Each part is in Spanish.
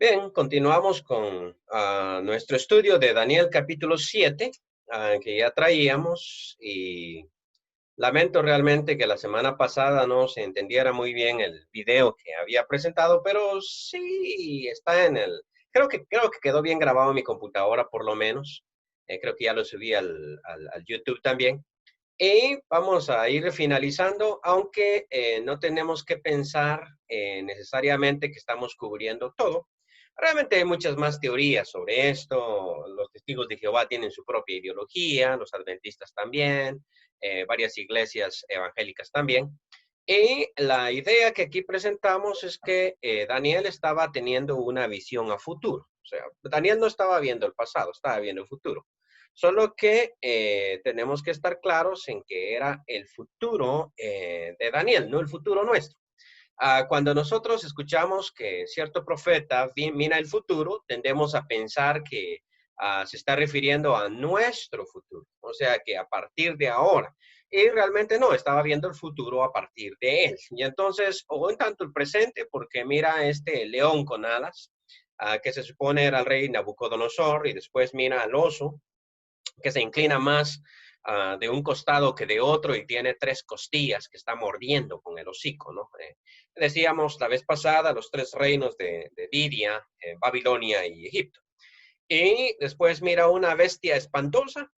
Bien, continuamos con nuestro estudio de Daniel capítulo 7, que ya traíamos, y lamento realmente que la semana pasada no se entendiera muy bien el video que había presentado, pero sí está creo que quedó bien grabado en mi computadora por lo menos. Creo que ya lo subí al YouTube también. Y vamos a ir finalizando, aunque no tenemos que pensar necesariamente que estamos cubriendo todo. Realmente hay muchas más teorías sobre esto. Los testigos de Jehová tienen su propia ideología, los adventistas también, varias iglesias evangélicas también. Y la idea que aquí presentamos es que Daniel estaba teniendo una visión a futuro. O sea, Daniel no estaba viendo el pasado, estaba viendo el futuro. Solo que tenemos que estar claros en que era el futuro de Daniel, no el futuro nuestro. Cuando nosotros escuchamos que cierto profeta mira el futuro, tendemos a pensar que se está refiriendo a nuestro futuro, o sea que a partir de ahora. Y realmente no, estaba viendo el futuro a partir de él. Y entonces, o en tanto el presente, porque mira este león con alas, que se supone era el rey Nabucodonosor, y después mira al oso, que se inclina más de un costado que de otro y tiene tres costillas que está mordiendo con el hocico, ¿no? Decíamos la vez pasada los tres reinos de Lidia, Babilonia y Egipto. Y después mira una bestia espantosa,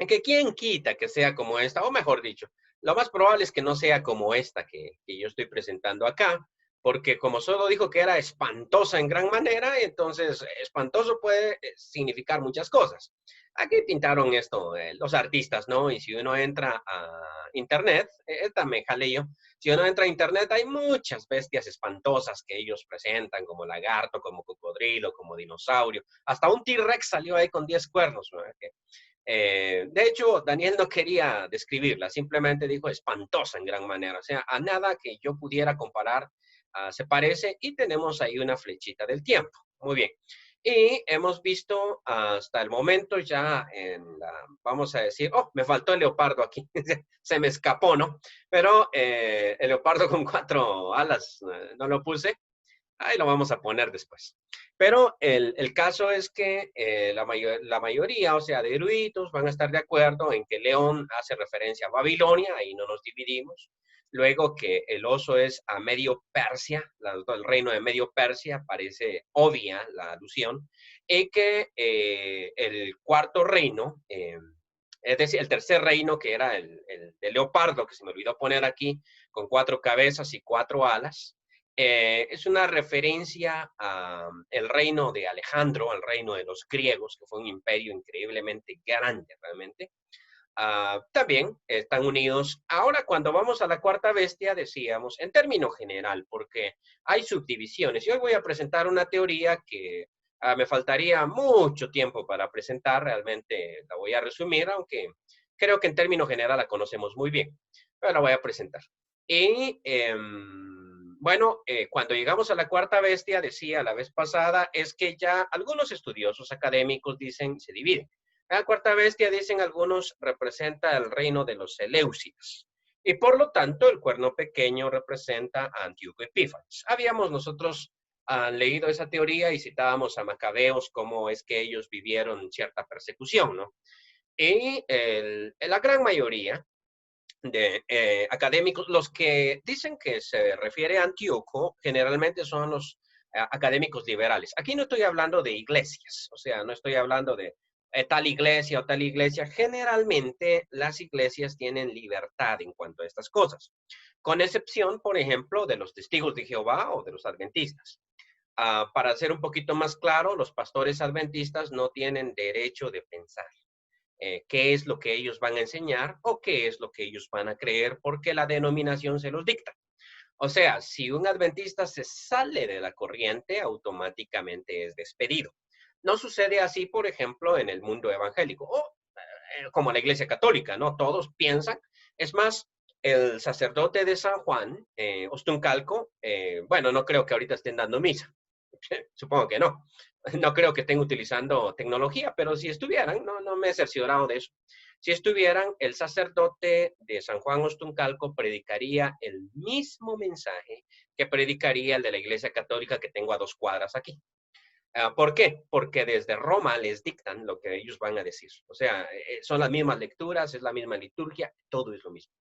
que quién quita que sea como esta, o mejor dicho, lo más probable es que no sea como esta que yo estoy presentando acá, porque como solo dijo que era espantosa en gran manera, entonces espantoso puede significar muchas cosas. Aquí pintaron esto los artistas, ¿no? Y si uno entra a internet, también jale yo, si uno entra a internet hay muchas bestias espantosas que ellos presentan, como lagarto, como cocodrilo, como dinosaurio, hasta un T-Rex salió ahí con 10 cuernos, ¿no? De hecho, Daniel no quería describirla, simplemente dijo espantosa en gran manera, o sea, a nada que yo pudiera comparar se parece, y tenemos ahí una flechita del tiempo. Muy bien. Y hemos visto hasta el momento ya vamos a decir, oh, me faltó el leopardo aquí, se me escapó, ¿no? Pero el leopardo con cuatro alas no lo puse. Ahí lo vamos a poner después. Pero el caso es que la mayoría, o sea, de eruditos, van a estar de acuerdo en que León hace referencia a Babilonia, ahí no nos dividimos. Luego que el oso es a Medio Persia, el reino de Medio Persia, parece obvia la alusión, y que el cuarto reino, es decir, el tercer reino, que era el de Leopardo, que se me olvidó poner aquí, con cuatro cabezas y cuatro alas, es una referencia al reino de Alejandro, al reino de los griegos, que fue un imperio increíblemente grande realmente. También están unidos. Ahora, cuando vamos a la cuarta bestia, decíamos, en término general, porque hay subdivisiones. Y hoy voy a presentar una teoría que me faltaría mucho tiempo para presentar, realmente la voy a resumir, aunque creo que en término general la conocemos muy bien, pero la voy a presentar. Y bueno, cuando llegamos a la cuarta bestia, decía la vez pasada, es que ya algunos estudiosos académicos dicen, se dividen. La cuarta bestia, dicen algunos, representa el reino de los Seleucidas. Y por lo tanto, el cuerno pequeño representa a Antíoco Epífanes. Habíamos nosotros leído esa teoría y citábamos a Macabeos, cómo es que ellos vivieron cierta persecución, ¿no? Y la gran mayoría de académicos, los que dicen que se refiere a Antíoco, generalmente son los académicos liberales. Aquí no estoy hablando de iglesias, o sea, no estoy hablando de tal iglesia o tal iglesia. Generalmente las iglesias tienen libertad en cuanto a estas cosas, con excepción, por ejemplo, de los testigos de Jehová o de los adventistas. Para ser un poquito más claro, los pastores adventistas no tienen derecho de pensar qué es lo que ellos van a enseñar o qué es lo que ellos van a creer, porque la denominación se los dicta. O sea, si un adventista se sale de la corriente, automáticamente es despedido. No sucede así, por ejemplo, en el mundo evangélico o como la Iglesia Católica, ¿no? Todos piensan. Es más, el sacerdote de San Juan, Ostuncalco, bueno, no creo que ahorita estén dando misa. Supongo que no. No creo que estén utilizando tecnología, pero si estuvieran, no me he cerciorado de eso. Si estuvieran, el sacerdote de San Juan Ostuncalco predicaría el mismo mensaje que predicaría el de la Iglesia Católica que tengo a 2 cuadras aquí. ¿Por qué? Porque desde Roma les dictan lo que ellos van a decir. O sea, son las mismas lecturas, es la misma liturgia, todo es lo mismo.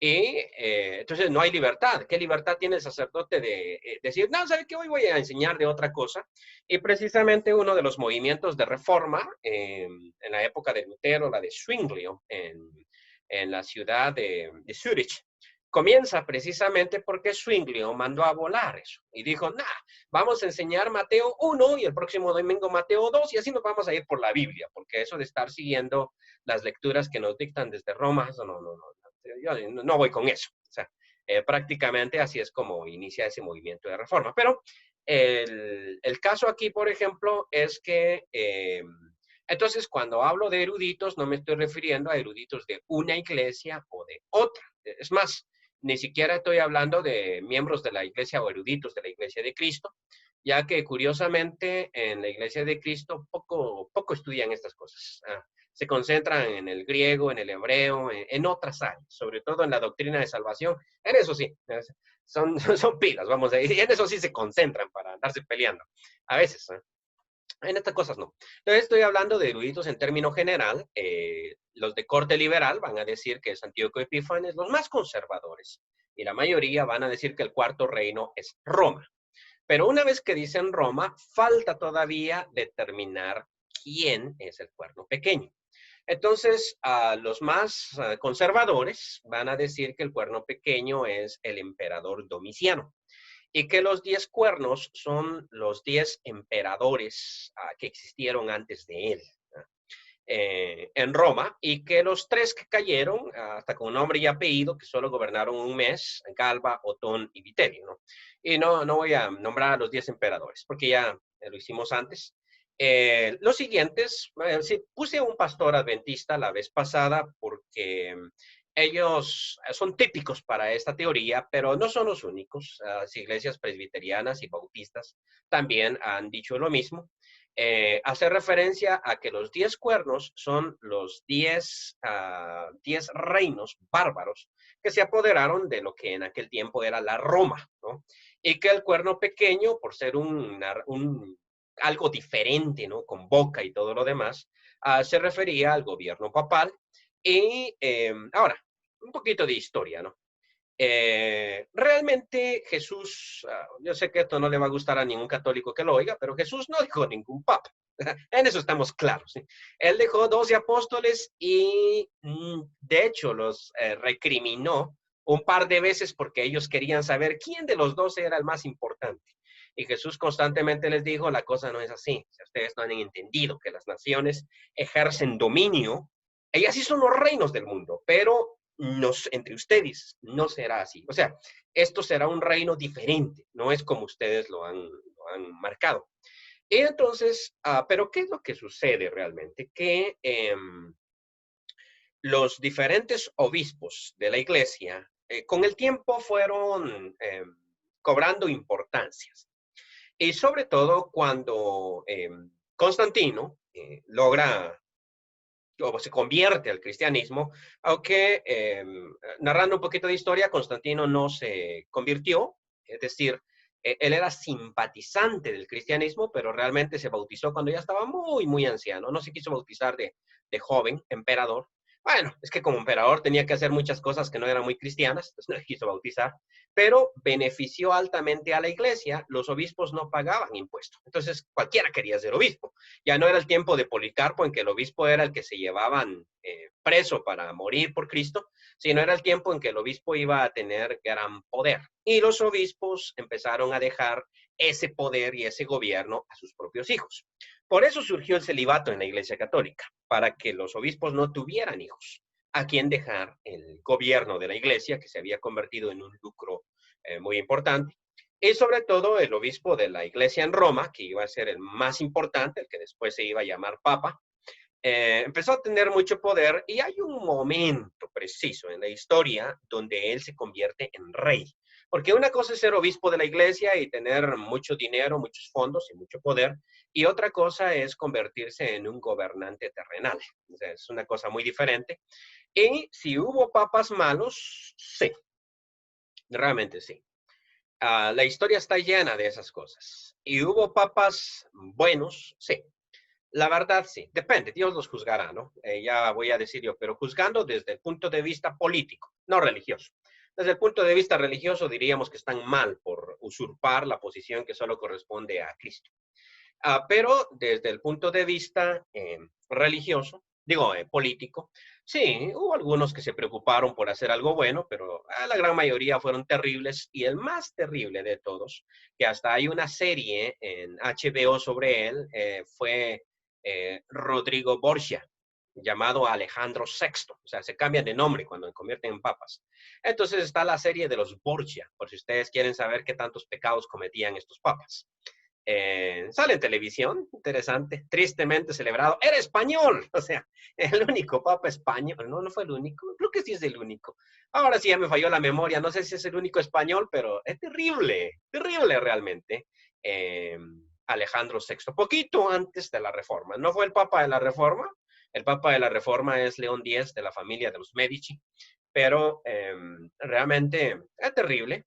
Y entonces no hay libertad. ¿Qué libertad tiene el sacerdote de decir, no, ¿sabe qué? Hoy voy a enseñar de otra cosa? Y precisamente uno de los movimientos de reforma en la época de Lutero, la de Zwinglio, en la ciudad de Zurich, comienza precisamente porque Zwinglio mandó a volar eso y dijo, nah, vamos a enseñar Mateo 1 y el próximo domingo Mateo 2 y así nos vamos a ir por la Biblia, porque eso de estar siguiendo las lecturas que nos dictan desde Roma, eso no, yo no voy con eso. O sea, prácticamente así es como inicia ese movimiento de reforma. Pero el caso aquí, por ejemplo, es que entonces cuando hablo de eruditos no me estoy refiriendo a eruditos de una iglesia o de otra. Es más, ni siquiera estoy hablando de miembros de la iglesia o eruditos de la iglesia de Cristo, ya que curiosamente en la iglesia de Cristo poco estudian estas cosas. Se concentran en el griego, en el hebreo, en otras áreas, sobre todo en la doctrina de salvación. En eso sí, son pilas, vamos a decir, y en eso sí se concentran para andarse peleando. A veces, en estas cosas no. Entonces estoy hablando de eruditos en término general. Los de corte liberal van a decir que es Antíoco Epífanes, los más conservadores. Y la mayoría van a decir que el cuarto reino es Roma. Pero una vez que dicen Roma, falta todavía determinar quién es el cuerno pequeño. Entonces, los más conservadores van a decir que el cuerno pequeño es el emperador Domiciano y que los 10 cuernos son los 10 emperadores que existieron antes de él en Roma y que los 3 que cayeron, hasta con nombre y apellido, que solo gobernaron un mes, Galba, Otón y Vitelio, ¿no? Y no voy a nombrar a los 10 emperadores porque ya lo hicimos antes. Los siguientes, sí, puse a un pastor adventista la vez pasada porque ellos son típicos para esta teoría, pero no son los únicos. Las iglesias presbiterianas y bautistas también han dicho lo mismo. Hace referencia a que los 10 cuernos son los 10 reinos bárbaros que se apoderaron de lo que en aquel tiempo era la Roma, ¿no? Y que el cuerno pequeño, por ser algo diferente, ¿no? Con boca y todo lo demás, se refería al gobierno papal. Y ahora, un poquito de historia, ¿no? Realmente Jesús, yo sé que esto no le va a gustar a ningún católico que lo oiga, pero Jesús no dejó ningún papa. En eso estamos claros. ¿Sí? Él dejó 12 apóstoles y de hecho los recriminó un par de veces porque ellos querían saber quién de los 12 era el más importante. Y Jesús constantemente les dijo, la cosa no es así. Si ustedes no han entendido que las naciones ejercen dominio, ellas sí son los reinos del mundo, pero entre ustedes no será así. O sea, esto será un reino diferente, no es como ustedes lo han marcado. Y entonces, pero ¿qué es lo que sucede realmente? Que los diferentes obispos de la iglesia con el tiempo fueron cobrando importancias. Y sobre todo cuando Constantino logra o se convierte al cristianismo, aunque narrando un poquito de historia, Constantino no se convirtió, es decir, él era simpatizante del cristianismo, pero realmente se bautizó cuando ya estaba muy anciano, no se quiso bautizar de joven, emperador. Bueno, es que como emperador tenía que hacer muchas cosas que no eran muy cristianas, entonces no se quiso bautizar, pero benefició altamente a la iglesia, los obispos no pagaban impuestos, entonces cualquiera quería ser obispo. Ya no era el tiempo de Policarpo en que el obispo era el que se llevaban preso para morir por Cristo, sino era el tiempo en que el obispo iba a tener gran poder. Y los obispos empezaron a dejar ese poder y ese gobierno a sus propios hijos. Por eso surgió el celibato en la Iglesia Católica, para que los obispos no tuvieran hijos a quien dejar el gobierno de la Iglesia, que se había convertido en un lucro muy importante. Y sobre todo el obispo de la iglesia en Roma, que iba a ser el más importante, el que después se iba a llamar Papa, empezó a tener mucho poder y hay un momento preciso en la historia donde él se convierte en rey. Porque una cosa es ser obispo de la iglesia y tener mucho dinero, muchos fondos y mucho poder, y otra cosa es convertirse en un gobernante terrenal. O sea, es una cosa muy diferente. Y si hubo papas malos, sí, realmente sí. La historia está llena de esas cosas. ¿Y hubo papas buenos? Sí. La verdad, sí. Depende, Dios los juzgará, ¿no? Ya voy a decir yo, pero juzgando desde el punto de vista político, no religioso. Desde el punto de vista religioso diríamos que están mal por usurpar la posición que solo corresponde a Cristo. Pero desde el punto de vista religioso, digo, político, sí, hubo algunos que se preocuparon por hacer algo bueno, pero la gran mayoría fueron terribles y el más terrible de todos, que hasta hay una serie en HBO sobre él, fue Rodrigo Borgia, llamado Alejandro VI, o sea, se cambian de nombre cuando se convierten en papas. Entonces está la serie de los Borgia, por si ustedes quieren saber qué tantos pecados cometían estos papas. Sale en televisión, interesante, tristemente celebrado. Era español, o sea, el único papa español. No, no fue el único, creo que sí es el único. Ahora sí ya me falló la memoria, no sé si es el único español, pero es terrible, terrible realmente. Eh, Alejandro VI, poquito antes de la Reforma. No fue el papa de la Reforma, el papa de la Reforma es León X de la familia de los Medici, pero realmente es terrible.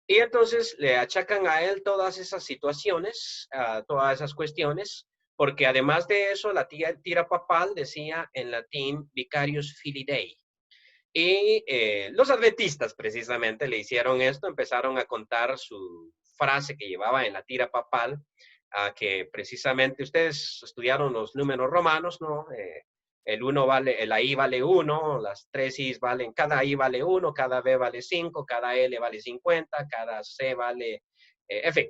Y entonces le achacan a él todas esas situaciones, todas esas cuestiones, porque además de eso, la tira papal decía en latín Vicarius Filii Dei. Y los adventistas precisamente le hicieron esto, empezaron a contar su frase que llevaba en la tira papal, que precisamente ustedes estudiaron los números romanos, ¿no? El 1 vale, la I vale 1, las 3 I valen, cada I vale 1, cada B vale 5, cada L vale 50, cada C vale, en fin.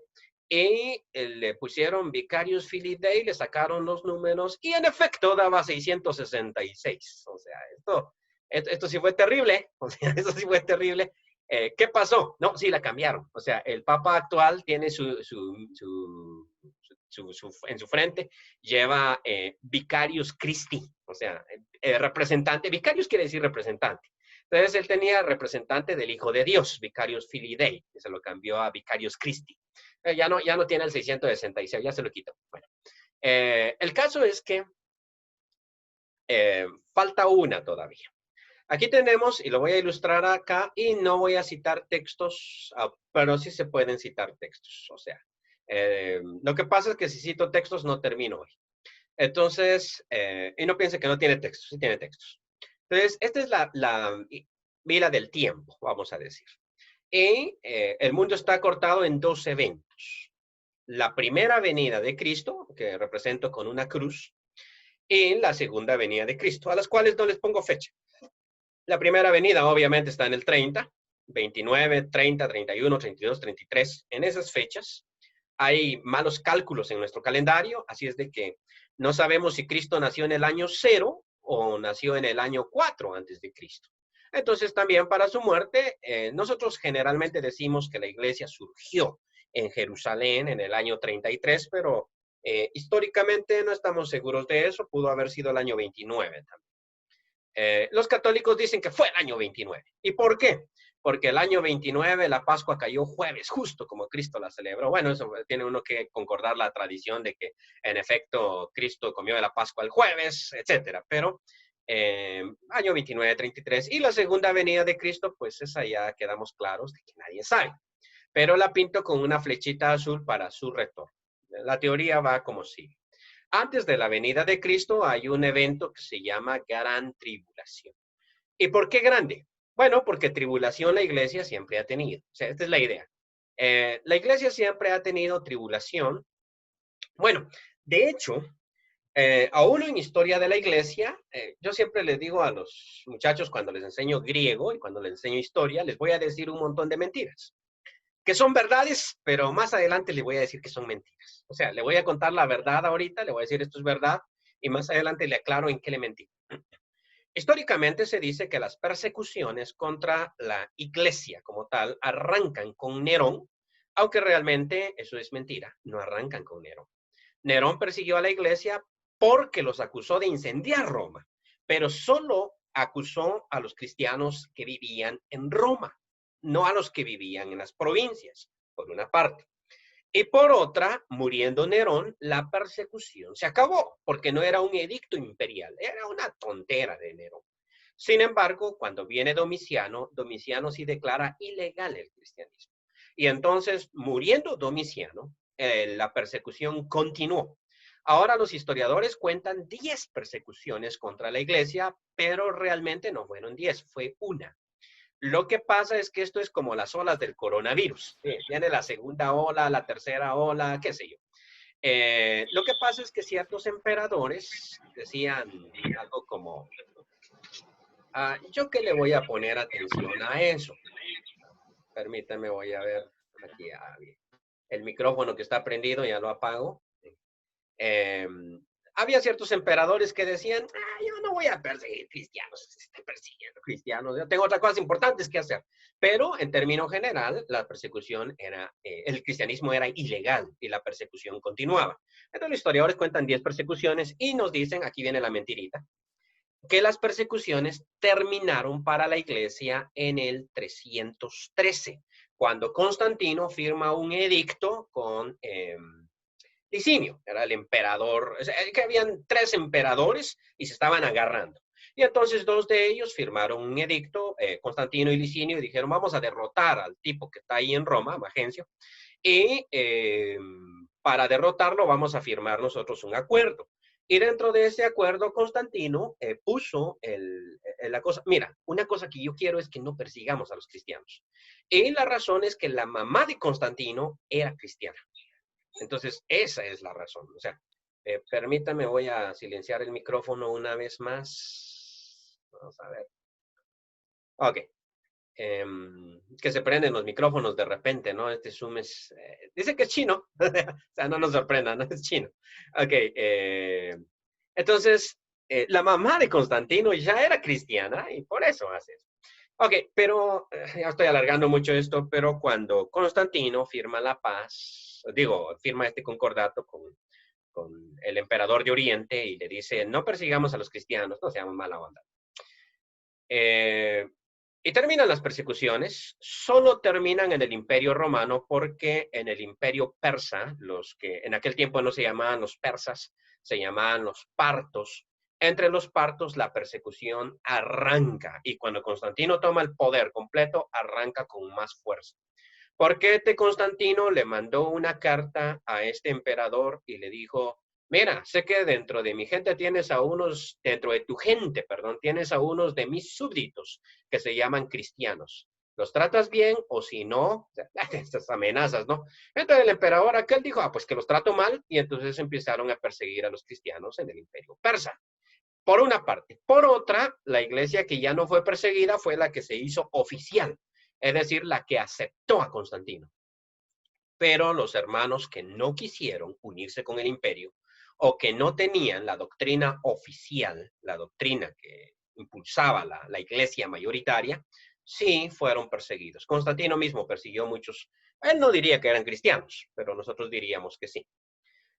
Y le pusieron Vicarius Filii Dei, le sacaron los números y en efecto daba 666. O sea, esto sí fue terrible, o sea, eso sí fue terrible. ¿Qué pasó? No, sí la cambiaron. O sea, el Papa actual tiene en su frente, lleva Vicarius Christi, o sea, representante. Vicarius quiere decir representante. Entonces él tenía representante del Hijo de Dios, Vicarius Filii Dei, que se lo cambió a Vicarius Christi. Ya no tiene el 666, ya se lo quitó. Bueno, el caso es que falta una todavía. Aquí tenemos, y lo voy a ilustrar acá, y no voy a citar textos, pero sí se pueden citar textos. O sea, lo que pasa es que si cito textos no termino hoy. Entonces, y no piense que no tiene textos, sí tiene textos. Entonces, esta es la vila del tiempo, vamos a decir. Y el mundo está cortado en dos eventos. La primera venida de Cristo, que represento con una cruz, y la segunda venida de Cristo, a las cuales no les pongo fecha. La primera venida obviamente está en el 30, 29, 30, 31, 32, 33. En esas fechas hay malos cálculos en nuestro calendario, así es de que no sabemos si Cristo nació en el año 0 o nació en el año 4 antes de Cristo. Entonces también para su muerte, nosotros generalmente decimos que la iglesia surgió en Jerusalén en el año 33, pero históricamente no estamos seguros de eso, pudo haber sido el año 29 también. Los católicos dicen que fue el año 29. ¿Y por qué? Porque el año 29 la Pascua cayó jueves, justo como Cristo la celebró. Bueno, eso tiene uno que concordar la tradición de que en efecto Cristo comió de la Pascua el jueves, etcétera. Pero año 29, 33 y la segunda venida de Cristo, pues esa ya quedamos claros de que nadie sabe. Pero la pinto con una flechita azul para su retorno. La teoría va como sigue. Antes de la venida de Cristo hay un evento que se llama Gran Tribulación. ¿Y por qué grande? Bueno, porque tribulación la iglesia siempre ha tenido. O sea, esta es la idea. La iglesia siempre ha tenido tribulación. Bueno, de hecho, aún en historia de la iglesia, yo siempre les digo a los muchachos cuando les enseño griego y cuando les enseño historia, les voy a decir un montón de mentiras que son verdades, pero más adelante le voy a decir que son mentiras. O sea, le voy a contar la verdad ahorita, le voy a decir esto es verdad, y más adelante le aclaro en qué le mentí. Históricamente se dice que las persecuciones contra la iglesia como tal arrancan con Nerón, aunque realmente eso es mentira, no arrancan con Nerón. Nerón persiguió a la iglesia porque los acusó de incendiar Roma, pero solo acusó a los cristianos que vivían en Roma, no a los que vivían en las provincias, por una parte. Y por otra, muriendo Nerón, la persecución se acabó, porque no era un edicto imperial, era una tontera de Nerón. Sin embargo, cuando viene Domiciano, Domiciano sí declara ilegal el cristianismo. Y entonces, muriendo Domiciano, la persecución continuó. Ahora los historiadores cuentan 10 persecuciones contra la iglesia, pero realmente no fueron 10, fue una. Lo que pasa es que esto es como las olas del coronavirus. Viene la segunda ola, la tercera ola, qué sé yo. Lo que pasa es que ciertos emperadores decían algo como, ¿yo qué le voy a poner atención a eso? Permítame, voy a ver aquí. El micrófono que está prendido ya lo apago. Eh, Había ciertos emperadores que decían, yo no voy a perseguir cristianos, estoy persiguiendo cristianos, yo tengo otras cosas importantes que hacer. Pero en términos general, la persecución era, el cristianismo era ilegal y la persecución continuaba. Entonces los historiadores cuentan 10 persecuciones y nos dicen, aquí viene la mentirita, que las persecuciones terminaron para la iglesia en el 313, cuando Constantino firma un edicto con Licinio, era el emperador, o sea, que habían 3 emperadores y se estaban agarrando. Y entonces 2 de ellos firmaron un edicto, Constantino y Licinio, y dijeron, vamos a derrotar al tipo que está ahí en Roma, Magencio, y para derrotarlo vamos a firmar nosotros un acuerdo. Y dentro de ese acuerdo, Constantino puso la cosa, mira, una cosa que yo quiero es que no persigamos a los cristianos. Y la razón es que la mamá de Constantino era cristiana. Entonces, esa es la razón. O sea, permítame, voy a silenciar el micrófono una vez más. Vamos a ver. Ok. Que se prenden los micrófonos de repente, ¿no? Este Zoom es, dice que es chino, o sea, no nos sorprenda, ¿no? Es chino. Ok, entonces, la mamá de Constantino ya era cristiana y por eso hace eso. Ok, pero ya estoy alargando mucho esto, pero cuando Constantino firma la paz, digo, firma este concordato con el emperador de Oriente y le dice, no persigamos a los cristianos, no seamos mala onda. Y terminan las persecuciones, solo terminan en el Imperio Romano porque en el Imperio Persa, los que en aquel tiempo no se llamaban los persas, se llamaban los partos. Entre los partos la persecución arranca y cuando Constantino toma el poder completo, arranca con más fuerza. Porque este Constantino le mandó una carta a este emperador y le dijo, mira, sé que dentro de mi gente tienes a unos, dentro de tu gente, perdón, tienes a unos de mis súbditos que se llaman cristianos. ¿Los tratas bien o si no? Estas amenazas, ¿no? Entonces el emperador aquel dijo, pues que los trato mal y entonces empezaron a perseguir a los cristianos en el imperio persa. Por una parte. Por otra, la iglesia que ya no fue perseguida fue la que se hizo oficial, es decir, la que aceptó a Constantino. Pero los hermanos que no quisieron unirse con el imperio o que no tenían la doctrina oficial, la doctrina que impulsaba la iglesia mayoritaria, sí fueron perseguidos. Constantino mismo persiguió a muchos, él no diría que eran cristianos, pero nosotros diríamos que sí.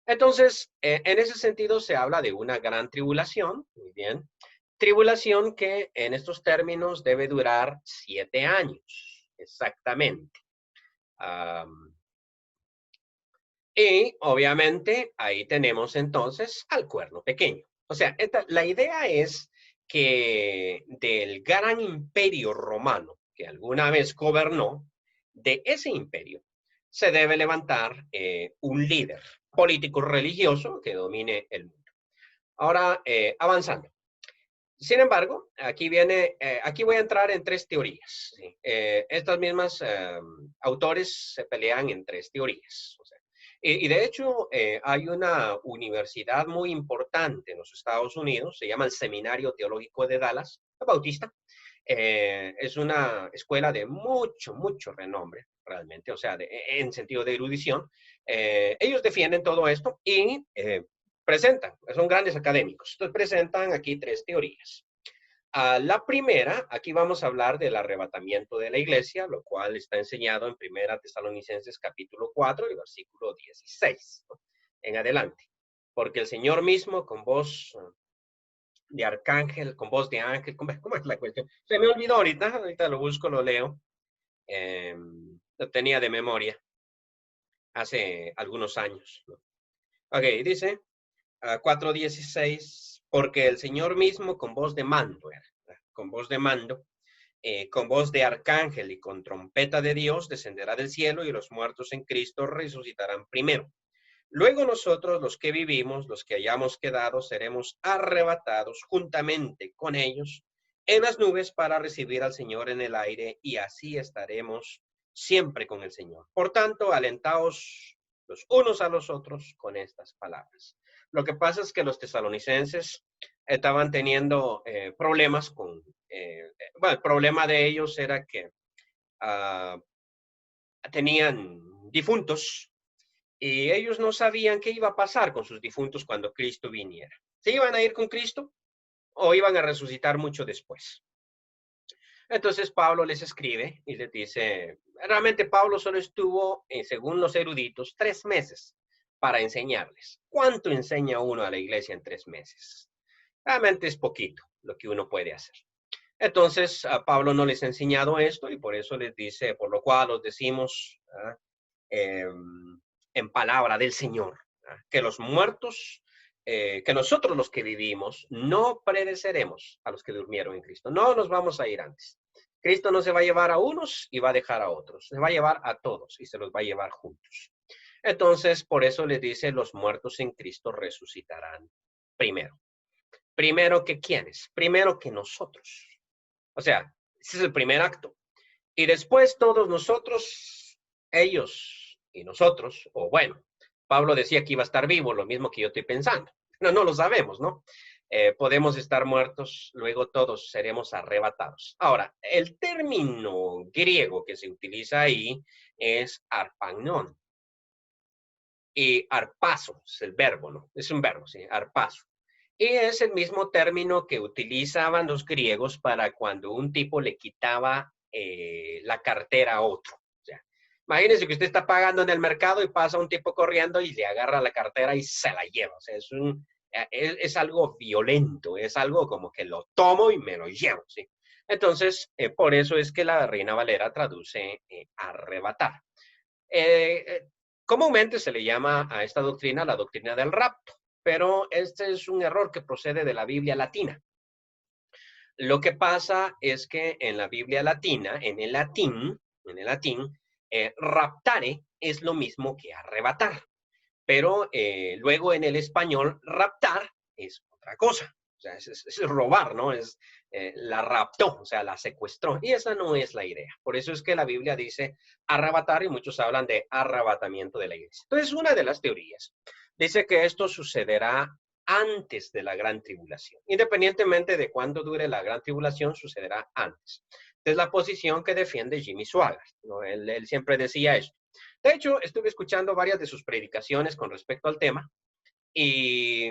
Entonces, en ese sentido se habla de una gran tribulación, muy bien, tribulación que en estos términos debe durar 7 años, exactamente. Um, y obviamente ahí tenemos entonces al cuerno pequeño. O sea, la idea es que del gran imperio romano que alguna vez gobernó, de ese imperio se debe levantar un líder político religioso que domine el mundo. Ahora, avanzando. Sin embargo, aquí voy a entrar en 3 teorías. ¿Sí? Estas mismas autores se pelean en 3 teorías. O sea, y de hecho, hay una universidad muy importante en los Estados Unidos, se llama el Seminario Teológico de Dallas, Bautista. Es una escuela de mucho, mucho renombre, realmente, o sea, en sentido de erudición. Ellos defienden todo esto y presentan, son grandes académicos, entonces presentan aquí 3 teorías. La primera, aquí vamos a hablar del arrebatamiento de la iglesia, lo cual está enseñado en 1 Tesalonicenses capítulo 4 y versículo 16, ¿no? En adelante. Porque el Señor mismo con voz de arcángel, con voz de ángel, ¿cómo es la cuestión? Se me olvidó ahorita lo busco, lo leo. Lo tenía de memoria hace algunos años, ¿no? Ok, dice 4:16, porque el Señor mismo con voz de mando, con voz de mando, con voz de arcángel y con trompeta de Dios descenderá del cielo y los muertos en Cristo resucitarán primero. Luego nosotros, los que vivimos, los que hayamos quedado, seremos arrebatados juntamente con ellos en las nubes para recibir al Señor en el aire y así estaremos siempre con el Señor. Por tanto, alentaos los unos a los otros con estas palabras. Lo que pasa es que los tesalonicenses estaban teniendo problemas con, bueno, el problema de ellos era que uh, tenían difuntos y ellos no sabían qué iba a pasar con sus difuntos cuando Cristo viniera. ¿Se iban a ir con Cristo o iban a resucitar mucho después? Entonces Pablo les escribe y les dice, realmente Pablo solo estuvo, según los eruditos, 3 meses para enseñarles. ¿Cuánto enseña uno a la iglesia en 3 meses? Realmente es poquito lo que uno puede hacer. Entonces a Pablo no les ha enseñado esto y por eso les dice, por lo cual os decimos en palabra del Señor, que los muertos, que nosotros los que vivimos, no pereceremos a los que durmieron en Cristo. No nos vamos a ir antes. Cristo no se va a llevar a unos y va a dejar a otros. Se va a llevar a todos y se los va a llevar juntos. Entonces, por eso les dice, los muertos en Cristo resucitarán primero. Primero que quiénes, primero que nosotros. O sea, ese es el primer acto. Y después todos nosotros, ellos y nosotros, o bueno, Pablo decía que iba a estar vivo, lo mismo que yo estoy pensando. No lo sabemos, ¿no? Podemos estar muertos, luego todos seremos arrebatados. Ahora, el término griego que se utiliza ahí es arpagnon. Y arpazo es el verbo, ¿no? Es un verbo, sí, arpazo. Y es el mismo término que utilizaban los griegos para cuando un tipo le quitaba la cartera a otro. O sea, imagínense que usted está pagando en el mercado y pasa un tipo corriendo y le agarra la cartera y se la lleva. O sea, es algo violento, es algo como que lo tomo y me lo llevo, ¿sí? Entonces, por eso es que la Reina Valera traduce arrebatar. Comúnmente se le llama a esta doctrina la doctrina del rapto, pero este es un error que procede de la Biblia latina. Lo que pasa es que en la Biblia latina, en el latín, raptare es lo mismo que arrebatar, pero luego en el español raptar es otra cosa. O sea, es robar, ¿no? La raptó, o sea, la secuestró. Y esa no es la idea. Por eso es que la Biblia dice arrebatar y muchos hablan de arrebatamiento de la iglesia. Entonces, una de las teorías dice que esto sucederá antes de la gran tribulación. Independientemente de cuándo dure la gran tribulación, sucederá antes. Es la posición que defiende Jimmy Swaggart, ¿no? Él siempre decía esto. De hecho, estuve escuchando varias de sus predicaciones con respecto al tema y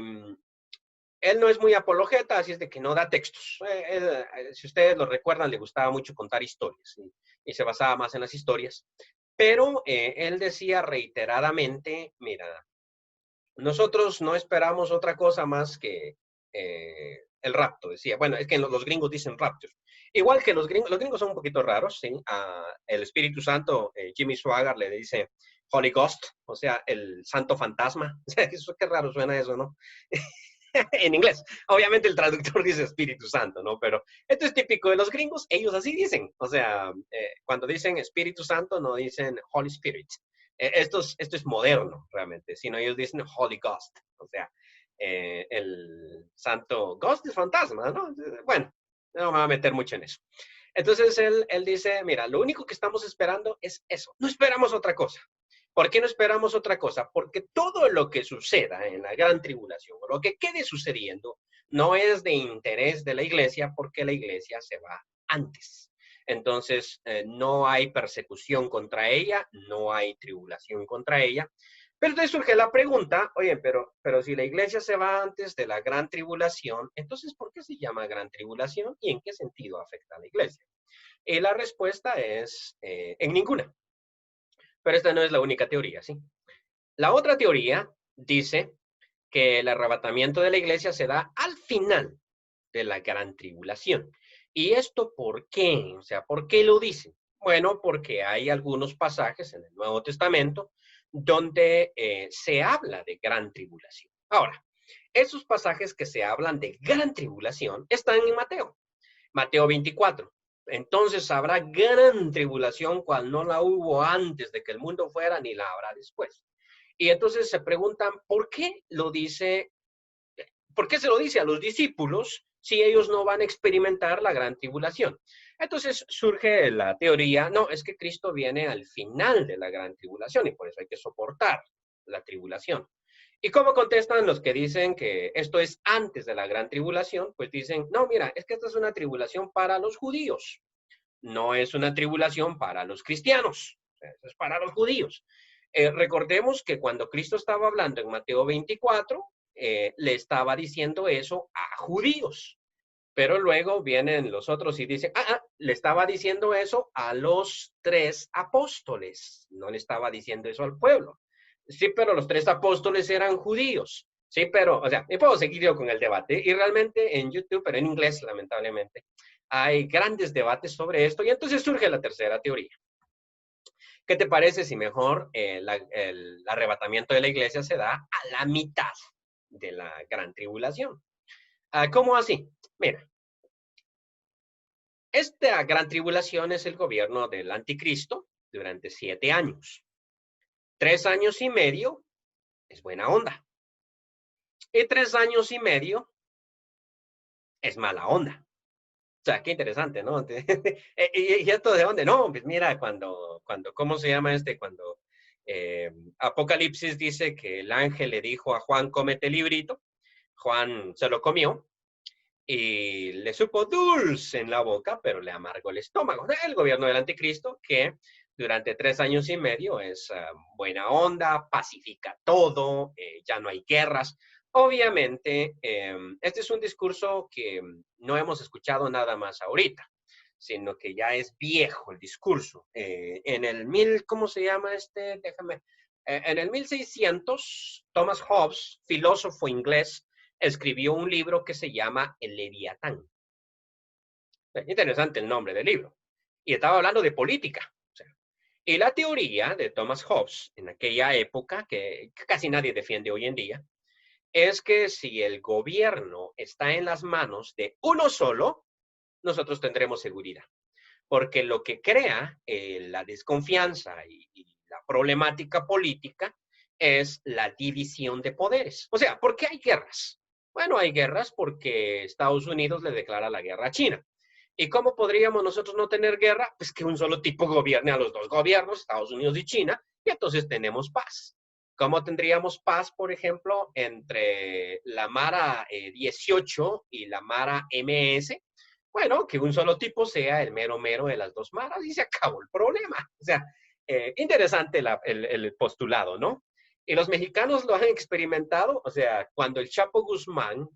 él no es muy apologeta, así es de que no da textos. Si ustedes lo recuerdan, le gustaba mucho contar historias y se basaba más en las historias. Pero él decía reiteradamente, mira, nosotros no esperamos otra cosa más que el rapto, decía. Bueno, es que los gringos dicen raptos. Igual que los gringos son un poquito raros, ¿sí? El Espíritu Santo, Jimmy Swaggart le dice Holy Ghost, o sea, el santo fantasma. O sea, eso, qué raro suena eso, ¿no? En inglés. Obviamente el traductor dice Espíritu Santo, ¿no? Pero esto es típico de los gringos, ellos así dicen. O sea, cuando dicen Espíritu Santo, no dicen Holy Spirit. Esto es moderno, realmente, sino ellos dicen Holy Ghost. O sea, el santo Ghost es fantasma, ¿no? Bueno, no me voy a meter mucho en eso. Entonces él dice, mira, lo único que estamos esperando es eso. No esperamos otra cosa. ¿Por qué no esperamos otra cosa? Porque todo lo que suceda en la gran tribulación, o lo que quede sucediendo, no es de interés de la iglesia porque la iglesia se va antes. Entonces, no hay persecución contra ella, no hay tribulación contra ella. Pero entonces surge la pregunta, oye, pero si la iglesia se va antes de la gran tribulación, entonces, ¿por qué se llama gran tribulación y en qué sentido afecta a la iglesia? Y la respuesta es en ninguna. Pero esta no es la única teoría, ¿sí? La otra teoría dice que el arrebatamiento de la iglesia se da al final de la gran tribulación. ¿Y esto por qué? O sea, ¿por qué lo dicen? Bueno, porque hay algunos pasajes en el Nuevo Testamento donde se habla de gran tribulación. Ahora, esos pasajes que se hablan de gran tribulación están en Mateo. Mateo 24. Entonces habrá gran tribulación cual no la hubo antes de que el mundo fuera, ni la habrá después. Y entonces se preguntan, ¿por qué se lo dice a los discípulos si ellos no van a experimentar la gran tribulación? Entonces surge la teoría, no, es que Cristo viene al final de la gran tribulación y por eso hay que soportar la tribulación. ¿Y cómo contestan los que dicen que esto es antes de la gran tribulación? Pues dicen, no, mira, es que esta es una tribulación para los judíos, no es una tribulación para los cristianos, es para los judíos. Recordemos que cuando Cristo estaba hablando en Mateo 24, le estaba diciendo eso a judíos, pero luego vienen los otros y dicen, le estaba diciendo eso a los 3 apóstoles, no le estaba diciendo eso al pueblo. Sí, pero los 3 apóstoles eran judíos. Sí, pero, o sea, y puedo seguir yo con el debate. Y realmente en YouTube, pero en inglés, lamentablemente, hay grandes debates sobre esto. Y entonces surge la tercera teoría. ¿Qué te parece si mejor el arrebatamiento de la iglesia se da a la mitad de la gran tribulación? ¿Cómo así? Mira, esta gran tribulación es el gobierno del anticristo durante 7 años. 3 años y medio es buena onda. Y 3 años y medio es mala onda. O sea, qué interesante, ¿no? ¿Y esto de dónde? No, pues mira, ¿cómo se llama este? Cuando Apocalipsis dice que el ángel le dijo a Juan, cómete el librito, Juan se lo comió y le supo dulce en la boca, pero le amargó el estómago. El gobierno del anticristo que durante 3 años y medio es buena onda, pacifica todo, ya no hay guerras. Obviamente, este es un discurso que no hemos escuchado nada más ahorita, sino que ya es viejo el discurso. En el ¿cómo se llama este? Déjame. En el 1600, Thomas Hobbes, filósofo inglés, escribió un libro que se llama El Leviatán. Interesante el nombre del libro. Y estaba hablando de política. O sea, y la teoría de Thomas Hobbes en aquella época, que casi nadie defiende hoy en día, es que si el gobierno está en las manos de uno solo, nosotros tendremos seguridad. Porque lo que crea la desconfianza y la problemática política es la división de poderes. O sea, ¿por qué hay guerras? Bueno, hay guerras porque Estados Unidos le declara la guerra a China. ¿Y cómo podríamos nosotros no tener guerra? Pues que un solo tipo gobierne a los dos gobiernos, Estados Unidos y China, y entonces tenemos paz. ¿Cómo tendríamos paz, por ejemplo, entre la Mara 18 y la Mara MS? Bueno, que un solo tipo sea el mero mero de las dos maras y se acabó el problema. O sea, interesante el postulado, ¿no? Y los mexicanos lo han experimentado, o sea, cuando el Chapo Guzmán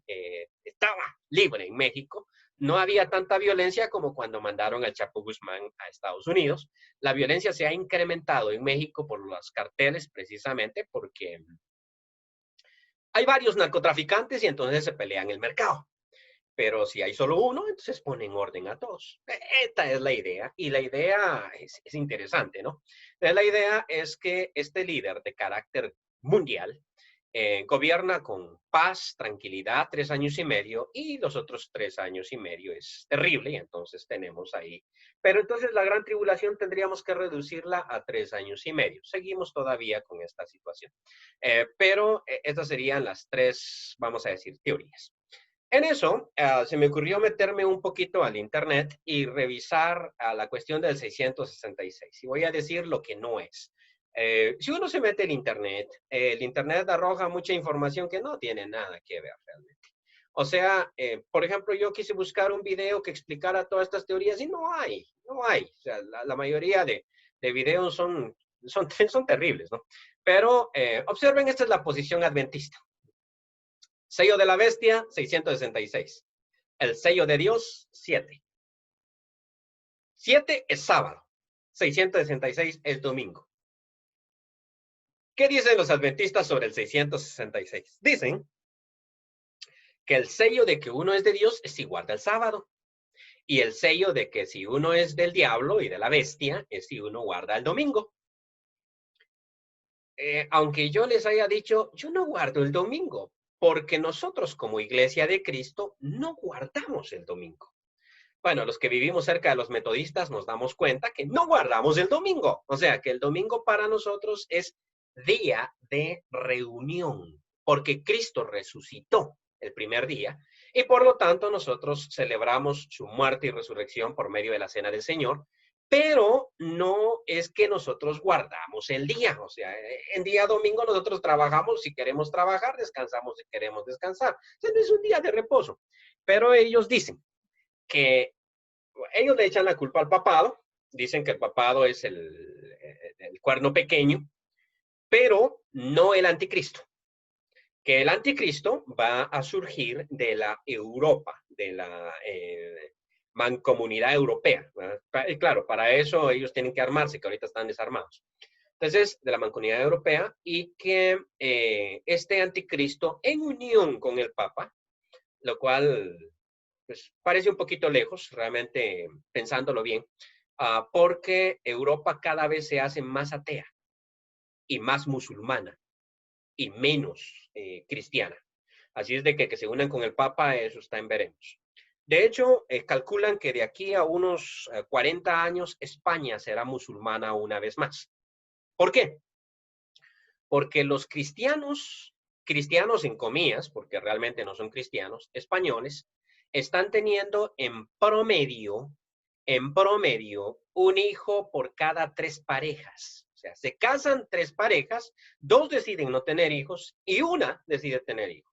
estaba libre en México, no había tanta violencia como cuando mandaron al Chapo Guzmán a Estados Unidos. La violencia se ha incrementado en México por los carteles, precisamente porque hay varios narcotraficantes y entonces se pelean el mercado. Pero si hay solo uno, entonces ponen orden a todos. Esta es la idea, y la idea es interesante, ¿no? La idea es que este líder de carácter mundial gobierna con paz, tranquilidad, 3 años y medio, y los otros 3 años y medio es terrible, y entonces tenemos ahí. Pero entonces la gran tribulación tendríamos que reducirla a 3 años y medio. Seguimos todavía con esta situación. Pero estas serían las 3, vamos a decir, teorías. En eso, se me ocurrió meterme un poquito al internet y revisar la cuestión del 666. Y voy a decir lo que no es. Si uno se mete en internet, el internet arroja mucha información que no tiene nada que ver realmente. O sea, por ejemplo, yo quise buscar un video que explicara todas estas teorías y no hay. O sea, la mayoría de videos son terribles, ¿no? Pero observen, esta es la posición adventista. Sello de la bestia, 666. El sello de Dios, 7. 7 es sábado. 666 es domingo. ¿Qué dicen los adventistas sobre el 666? Dicen que el sello de que uno es de Dios es igual al sábado. Y el sello de que si uno es del diablo y de la bestia, es si uno guarda el domingo. Aunque yo les haya dicho, yo no guardo el domingo, porque nosotros como Iglesia de Cristo no guardamos el domingo. Bueno, los que vivimos cerca de los metodistas nos damos cuenta que no guardamos el domingo. O sea, que el domingo para nosotros es día de reunión, porque Cristo resucitó el primer día y por lo tanto nosotros celebramos su muerte y resurrección por medio de la Cena del Señor, pero no es que nosotros guardamos el día. O sea, en día domingo nosotros trabajamos si queremos trabajar, descansamos si queremos descansar. O sea, no es un día de reposo. Pero ellos dicen que ellos le echan la culpa al papado, dicen que el papado es el cuerno pequeño, pero no el anticristo. Que el anticristo va a surgir de la Europa, de la mancomunidad europea. Y claro, para eso ellos tienen que armarse, que ahorita están desarmados. Entonces, de la mancomunidad europea, y que este anticristo en unión con el papa, lo cual pues parece un poquito lejos, realmente pensándolo bien, porque Europa cada vez se hace más atea y más musulmana y menos cristiana. Así es de que se unan con el Papa, eso está en veremos. De hecho, calculan que de aquí a unos 40 años España será musulmana una vez más. ¿Por qué? Porque los cristianos, cristianos en comillas, porque realmente no son cristianos, españoles, están teniendo en promedio, un hijo por cada 3 parejas. O sea, se casan 3 parejas, 2 deciden no tener hijos y una decide tener hijos.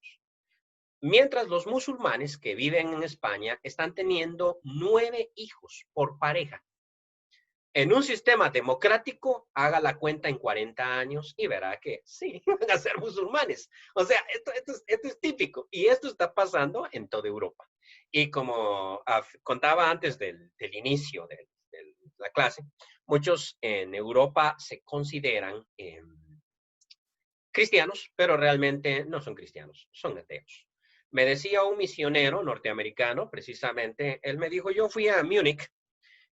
Mientras los musulmanes que viven en España están teniendo 9 hijos por pareja. En un sistema democrático, haga la cuenta en 40 años y verá que sí, van a ser musulmanes. O sea, esto es típico y esto está pasando en toda Europa. Y como contaba antes del inicio de la clase, muchos en Europa se consideran cristianos, pero realmente no son cristianos, son ateos. Me decía un misionero norteamericano, precisamente, él me dijo, yo fui a Múnich.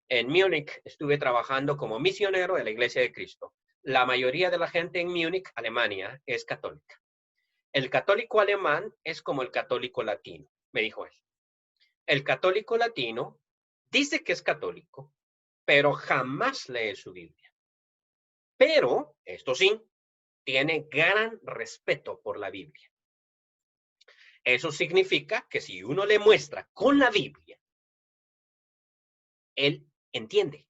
En Múnich estuve trabajando como misionero de la Iglesia de Cristo. La mayoría de la gente en Múnich, Alemania, es católica. El católico alemán es como el católico latino, me dijo él. El católico latino dice que es católico, pero jamás lee su Biblia. Pero, esto sí, tiene gran respeto por la Biblia. Eso significa que si uno le muestra con la Biblia, él entiende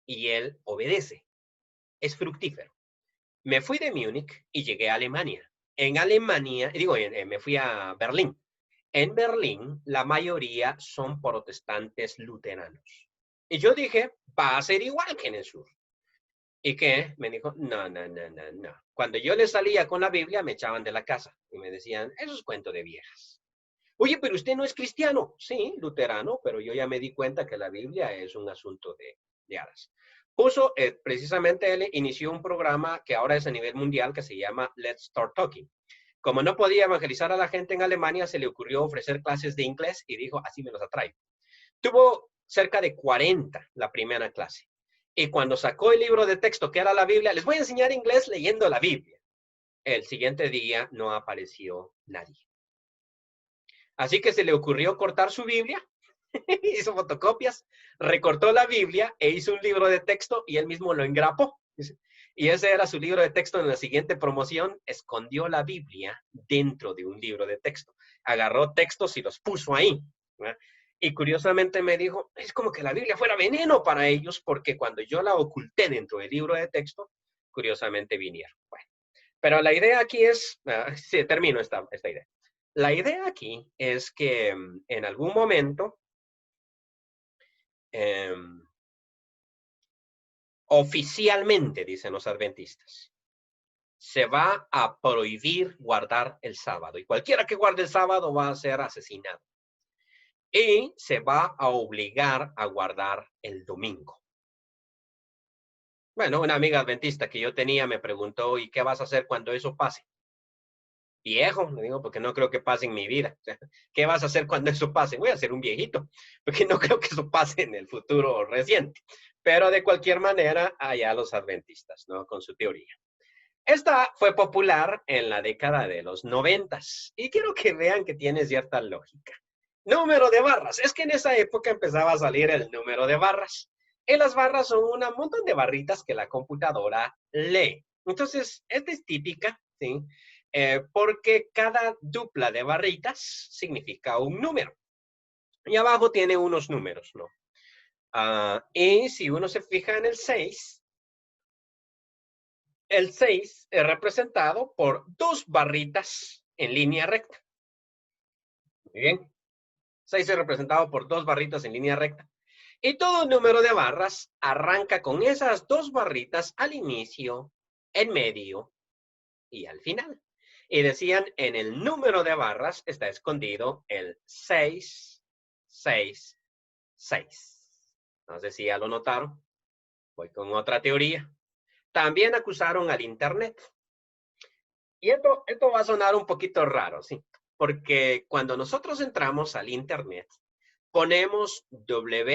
y él obedece. Es fructífero. Me fui de Múnich y llegué a Alemania. En Alemania, digo, me fui a Berlín. En Berlín, la mayoría son protestantes luteranos. Y yo dije, va a ser igual que en el sur. ¿Y qué? Me dijo, no, no, no, no, no. Cuando yo les salía con la Biblia, me echaban de la casa y me decían, eso es cuento de viejas. Oye, pero usted no es cristiano. Sí, luterano, pero yo ya me di cuenta que la Biblia es un asunto de hadas. Puso, precisamente él inició un programa que ahora es a nivel mundial que se llama Let's Start Talking. Como no podía evangelizar a la gente en Alemania, se le ocurrió ofrecer clases de inglés y dijo, así me los atraigo. Tuvo cerca de 40 la primera clase. Y cuando sacó el libro de texto que era la Biblia, les voy a enseñar inglés leyendo la Biblia. El siguiente día no apareció nadie. Así que se le ocurrió cortar su Biblia, hizo fotocopias, recortó la Biblia e hizo un libro de texto y él mismo lo engrapó. Y ese era su libro de texto. En la siguiente promoción escondió la Biblia dentro de un libro de texto. Agarró textos y los puso ahí. ¿Verdad? Y curiosamente me dijo, es como que la Biblia fuera veneno para ellos porque cuando yo la oculté dentro del libro de texto, curiosamente vinieron. Bueno, pero la idea aquí es, sí, termino esta idea. La idea aquí es que en algún momento eh, oficialmente, dicen los adventistas, se va a prohibir guardar el sábado. Y cualquiera que guarde el sábado va a ser asesinado. Y se va a obligar a guardar el domingo. Bueno, una amiga adventista que yo tenía me preguntó, ¿y qué vas a hacer cuando eso pase? viejo, le digo, porque no creo que pase en mi vida. O sea, ¿qué vas a hacer cuando eso pase? Voy a ser un viejito, porque no creo que eso pase en el futuro reciente. Pero de cualquier manera, allá los adventistas, ¿no? Con su teoría. Esta fue popular en la década de los 90 y quiero que vean que tiene cierta lógica. Número de barras. Es que en esa época empezaba a salir el número de barras. Y las barras son un montón de barritas que la computadora lee. Entonces, esta es típica, ¿sí? Porque cada dupla de barritas significa un número. Y abajo tiene unos números, ¿no? Y si uno se fija en el 6 es representado por dos barritas en línea recta. Muy bien. 6 es representado por dos barritas en línea recta. Y todo número de barras arranca con esas dos barritas al inicio, en medio y al final. Y decían, en el número de barras está escondido el 6, 6, 6. No sé si ya lo notaron. Voy con otra teoría. También acusaron al Internet. Y esto va a sonar un poquito raro, ¿sí? Porque cuando nosotros entramos al Internet, ponemos www.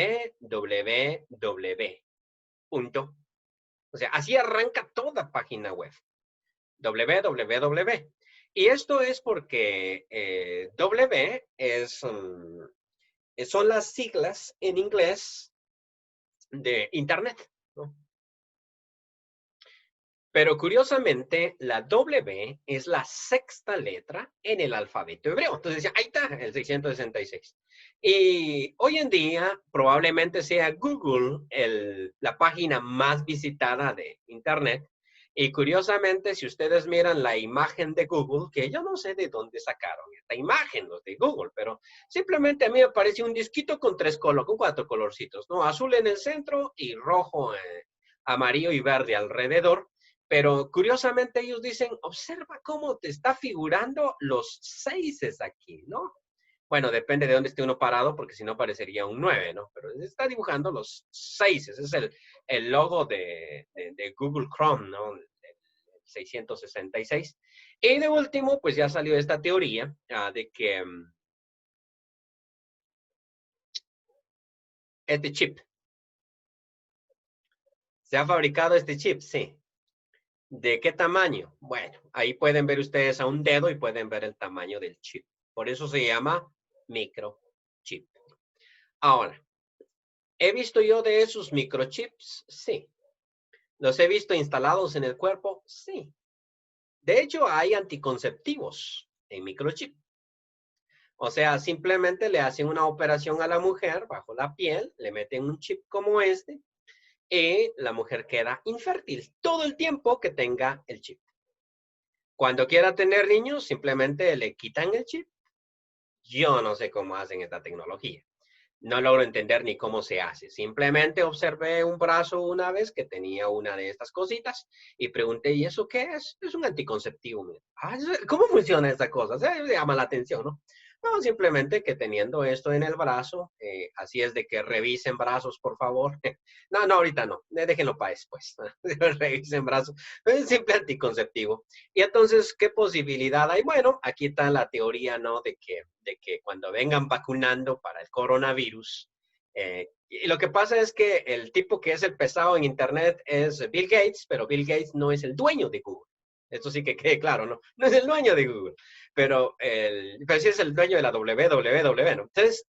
Punto. O sea, así arranca toda página web. www. Y esto es porque W son las siglas en inglés de Internet, ¿no? Pero curiosamente, la W es la sexta letra en el alfabeto hebreo. Entonces, ahí está, el 666. Y hoy en día probablemente sea Google la página más visitada de Internet. Y curiosamente, si ustedes miran la imagen de Google, que yo no sé de dónde sacaron esta imagen, los de Google, pero simplemente a mí me parece un disquito con con cuatro colorcitos, ¿no? Azul en el centro y rojo, amarillo y verde alrededor. Pero curiosamente ellos dicen, observa cómo te está figurando los seises aquí, ¿no? Bueno, depende de dónde esté uno parado, porque si no parecería un 9, ¿no? Pero está dibujando los seises. Es el logo de Google Chrome, ¿no? El 666. Y de último, pues ya salió esta teoría de que este chip, se ha fabricado este chip, sí. ¿De qué tamaño? Bueno, ahí pueden ver ustedes a un dedo y pueden ver el tamaño del chip. Por eso se llama microchip. Ahora, ¿he visto yo de esos microchips? Sí. ¿Los he visto instalados en el cuerpo? Sí. De hecho, hay anticonceptivos en microchip. O sea, simplemente le hacen una operación a la mujer bajo la piel, le meten un chip como este y la mujer queda infértil todo el tiempo que tenga el chip. Cuando quiera tener niños, simplemente le quitan el chip. Yo no sé cómo hacen esta tecnología. No logro entender ni cómo se hace. Simplemente observé un brazo una vez que tenía una de estas cositas y pregunté, ¿y eso qué es? Es un anticonceptivo. ¿Cómo funciona esta cosa? Se llama la atención, ¿no? No, simplemente que teniendo esto en el brazo, así es de que revisen brazos, por favor. No, no, ahorita no, déjenlo para después. Revisen brazos. Es un simple anticonceptivo. Y entonces, ¿qué posibilidad hay? Bueno, aquí está la teoría, ¿no? De que cuando vengan vacunando para el coronavirus, y lo que pasa es que el tipo que es el pesado en Internet es Bill Gates, pero Bill Gates no es el dueño de Google. Esto sí que quede claro, ¿no? No es el dueño de Google, pero sí es el dueño de la www, ¿no? Entonces,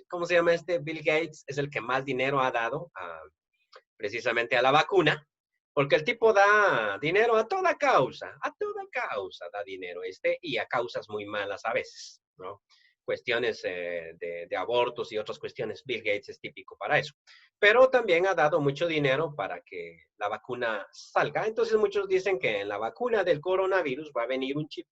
¿cómo se llama este? Bill Gates es el que más dinero ha dado precisamente a la vacuna, porque el tipo da dinero a toda causa da dinero y a causas muy malas a veces, ¿no? Cuestiones de abortos y otras cuestiones. Bill Gates es típico para eso. Pero también ha dado mucho dinero para que la vacuna salga. Entonces muchos dicen que en la vacuna del coronavirus va a venir un chip.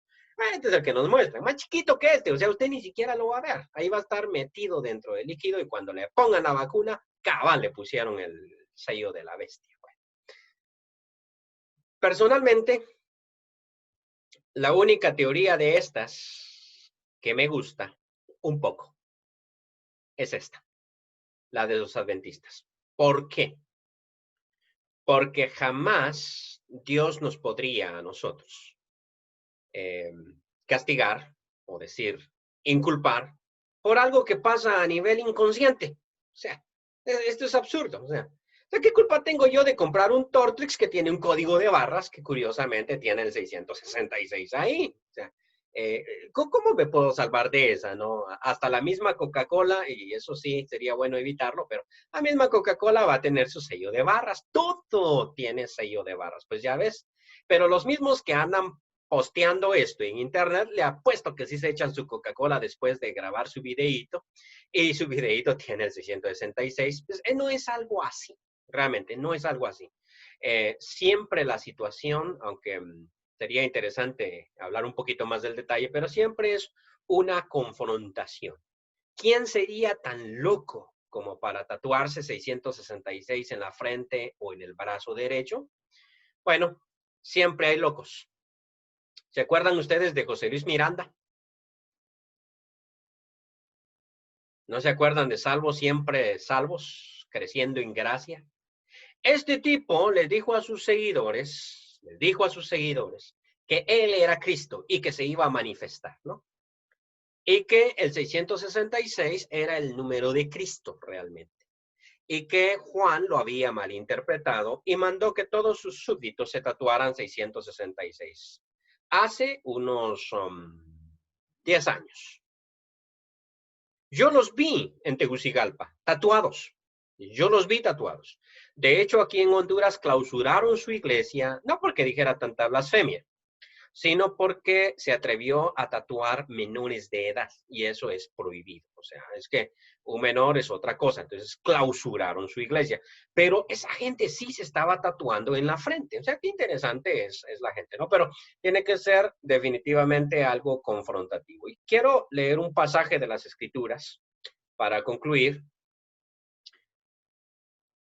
Este es el que nos muestra, más chiquito que este, o sea, usted ni siquiera lo va a ver. Ahí va a estar metido dentro del líquido y cuando le pongan la vacuna, cabal, le pusieron el sello de la bestia. Bueno, personalmente, la única teoría de estas que me gusta un poco es esta, la de los adventistas. ¿Por qué? Porque jamás Dios nos podría a nosotros castigar o decir inculpar por algo que pasa a nivel inconsciente. O sea, esto es absurdo. O sea, ¿qué culpa tengo yo de comprar un Tortrix que tiene un código de barras que curiosamente tiene el 666 ahí? O sea, ¿cómo me puedo salvar de esa, no? Hasta la misma Coca-Cola, y eso sí, sería bueno evitarlo, pero la misma Coca-Cola va a tener su sello de barras. Todo tiene sello de barras, pues ya ves. Pero los mismos que andan posteando esto en internet, le apuesto que sí se echan su Coca-Cola después de grabar su videíto, y su videíto tiene el 666. Pues, no es algo así, realmente, no es algo así. Siempre la situación, aunque sería interesante hablar un poquito más del detalle, pero siempre es una confrontación. ¿Quién sería tan loco como para tatuarse 666 en la frente o en el brazo derecho? Bueno, siempre hay locos. ¿Se acuerdan ustedes de José Luis Miranda? ¿No se acuerdan de Salvos siempre salvos, creciendo en gracia? Este tipo les dijo a sus seguidores que él era Cristo y que se iba a manifestar, ¿no? Y que el 666 era el número de Cristo realmente. Y que Juan lo había malinterpretado y mandó que todos sus súbditos se tatuaran 666. Hace unos 10 años. Yo los vi en Tegucigalpa, tatuados. Yo los vi tatuados. De hecho, aquí en Honduras clausuraron su iglesia, no porque dijera tanta blasfemia, sino porque se atrevió a tatuar menores de edad y eso es prohibido. O sea, es que un menor es otra cosa. Entonces clausuraron su iglesia. Pero esa gente sí se estaba tatuando en la frente. O sea, qué interesante es la gente, ¿no? Pero tiene que ser definitivamente algo confrontativo. Y quiero leer un pasaje de las Escrituras para concluir.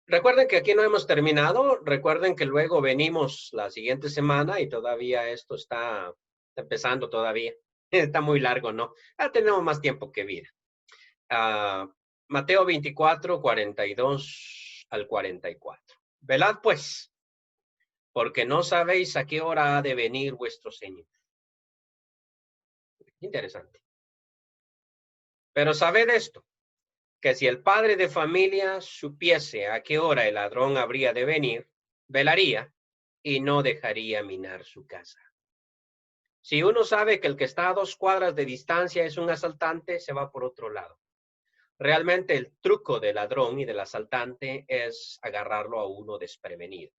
Recuerden que aquí no hemos terminado. Recuerden que luego venimos la siguiente semana y todavía esto está empezando todavía. Está muy largo, ¿no? Ya tenemos más tiempo que vida. Mateo 24, 42 al 44. Velad pues, porque no sabéis a qué hora ha de venir vuestro Señor. Interesante. Pero sabed esto, que si el padre de familia supiese a qué hora el ladrón habría de venir, velaría y no dejaría minar su casa. Si uno sabe que el que está a 2 cuadras de distancia es un asaltante, se va por otro lado. Realmente el truco del ladrón y del asaltante es agarrarlo a uno desprevenido.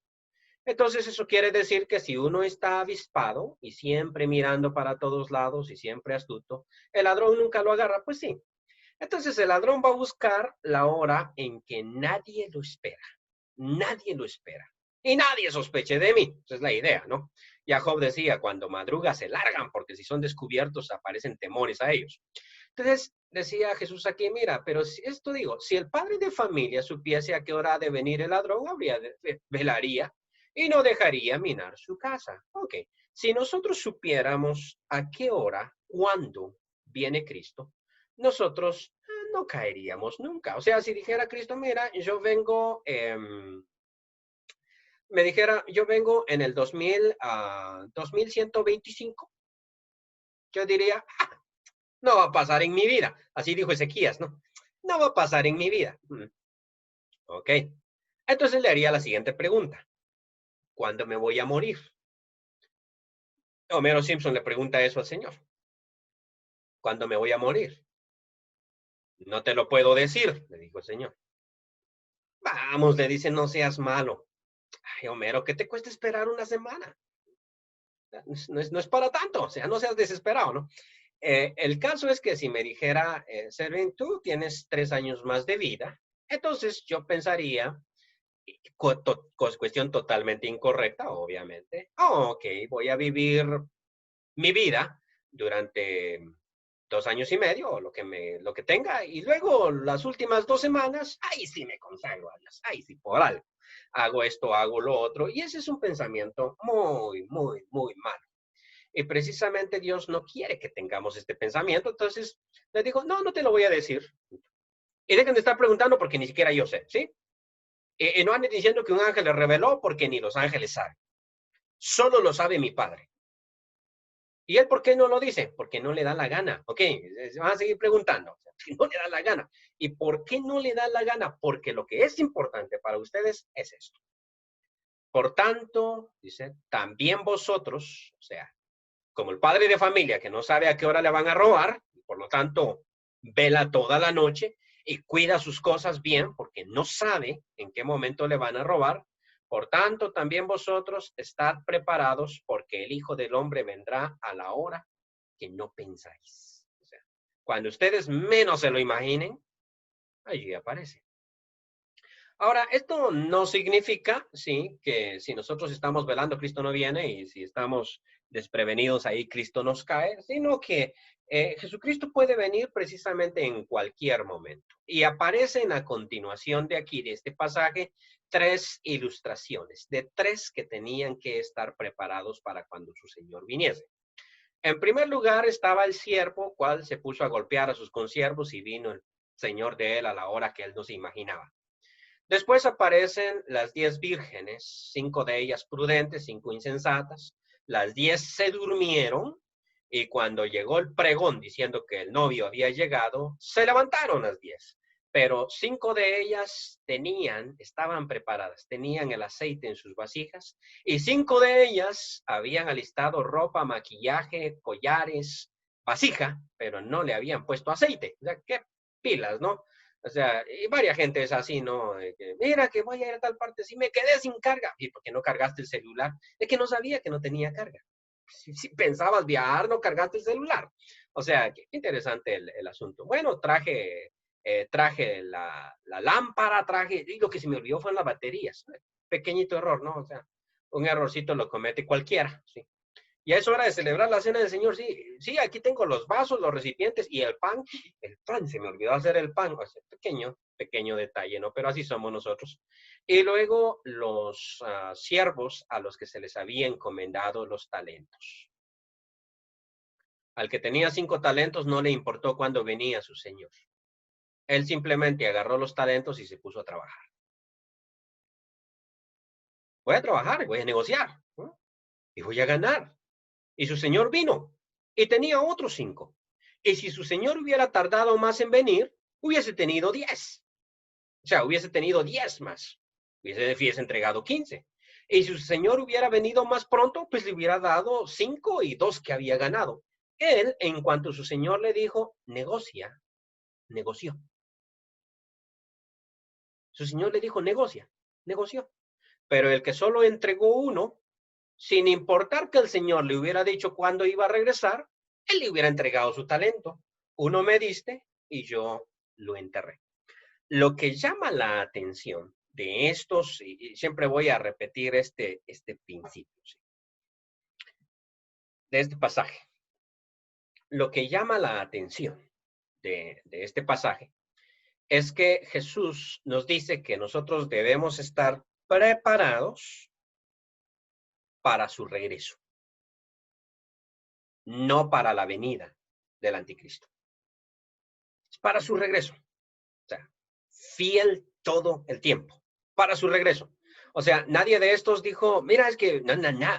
Entonces eso quiere decir que si uno está avispado y siempre mirando para todos lados y siempre astuto, el ladrón nunca lo agarra, pues sí. Entonces el ladrón va a buscar la hora en que nadie lo espera. Nadie lo espera. Y nadie sospeche de mí. Esa es la idea, ¿no? Ya Job decía, cuando madruga se largan, porque si son descubiertos aparecen temores a ellos. Entonces decía Jesús aquí, mira, pero si esto digo, si el padre de familia supiese a qué hora ha de venir el ladrón, velaría y no dejaría minar su casa. Ok, si nosotros supiéramos a qué hora, cuándo viene Cristo, nosotros no caeríamos nunca. O sea, si dijera Cristo, mira, yo vengo, me dijera, yo vengo en el 2125, yo diría, no va a pasar en mi vida. Así dijo Ezequías, ¿no? No va a pasar en mi vida. Ok. Entonces le haría la siguiente pregunta. ¿Cuándo me voy a morir? Homero Simpson le pregunta eso al Señor. ¿Cuándo me voy a morir? No te lo puedo decir, le dijo el Señor. Vamos, le dice, no seas malo. Ay, Homero, ¿qué te cuesta esperar una semana? No es para tanto, o sea, no seas desesperado, ¿no? El caso es que si me dijera, Servín, tú tienes 3 años más de vida, entonces yo pensaría, cuestión totalmente incorrecta, obviamente, ok, voy a vivir mi vida durante 2 años y medio, o lo que tenga, y luego las últimas 2 semanas, ahí sí me consagro a Dios, ahí sí por algo. Hago esto, hago lo otro, y ese es un pensamiento muy, muy, muy malo. Y precisamente Dios no quiere que tengamos este pensamiento, entonces le digo, no, no te lo voy a decir. Y dejen de estar preguntando porque ni siquiera yo sé, ¿sí? Y no anden diciendo que un ángel le reveló porque ni los ángeles saben. Solo lo sabe mi Padre. ¿Y él por qué no lo dice? Porque no le da la gana. Ok, se van a seguir preguntando. No le da la gana. ¿Y por qué no le da la gana? Porque lo que es importante para ustedes es esto. Por tanto, dice, también vosotros, o sea, como el padre de familia que no sabe a qué hora le van a robar, por lo tanto, vela toda la noche y cuida sus cosas bien porque no sabe en qué momento le van a robar. Por tanto, también vosotros estad preparados porque el Hijo del Hombre vendrá a la hora que no pensáis. O sea, cuando ustedes menos se lo imaginen, allí aparece. Ahora, esto no significa, sí, que si nosotros estamos velando, Cristo no viene, y si estamos desprevenidos ahí, Cristo nos cae, sino que Jesucristo puede venir precisamente en cualquier momento. Y aparecen a continuación de aquí, de este pasaje, tres ilustraciones de tres que tenían que estar preparados para cuando su Señor viniese. En primer lugar estaba el siervo, cual se puso a golpear a sus consiervos y vino el Señor de él a la hora que él no se imaginaba. Después aparecen las 10 vírgenes, 5 de ellas prudentes, 5 insensatas. Las 10 se durmieron y cuando llegó el pregón diciendo que el novio había llegado, se levantaron las 10. Pero 5 de ellas estaban preparadas, tenían el aceite en sus vasijas y 5 de ellas habían alistado ropa, maquillaje, collares, vasija, pero no le habían puesto aceite. O sea, qué pilas, ¿no? O sea, y varias gente es así, ¿no? Que, mira, que voy a ir a tal parte, si me quedé sin carga. ¿Y por qué no cargaste el celular? Es que no sabía que no tenía carga. Si pensabas viajar, no cargaste el celular. O sea, qué interesante el asunto. Bueno, traje la lámpara, y lo que se me olvidó fueron las baterías. Pequeñito error, ¿no? O sea, un errorcito lo comete cualquiera, ¿sí? Ya es hora de celebrar la cena del Señor. Sí, sí, aquí tengo los vasos, los recipientes y el pan. El pan, se me olvidó hacer el pan. O sea, pequeño detalle, ¿no? Pero así somos nosotros. Y luego los siervos a los que se les había encomendado los talentos. Al que tenía 5 talentos no le importó cuándo venía su Señor. Él simplemente agarró los talentos y se puso a trabajar. Voy a trabajar, voy a negociar, ¿no? Y voy a ganar. Y su señor vino y tenía otros 5. Y si su señor hubiera tardado más en venir, hubiese tenido 10. O sea, hubiese tenido 10 más. Hubiese entregado 15. Y si su señor hubiera venido más pronto, pues le hubiera dado 5 y 2 que había ganado. Él, en cuanto su señor le dijo, negoció. Su señor le dijo, negoció. Pero el que solo entregó 1, sin importar que el Señor le hubiera dicho cuándo iba a regresar, él le hubiera entregado su talento. 1 me diste y yo lo enterré. Lo que llama la atención de estos, y siempre voy a repetir este principio, ¿sí?, de este pasaje. Lo que llama la atención de este pasaje es que Jesús nos dice que nosotros debemos estar preparados para su regreso, no para la venida del anticristo. Es para su regreso. O sea, fiel todo el tiempo para su regreso. O sea, nadie de estos dijo, mira, es que,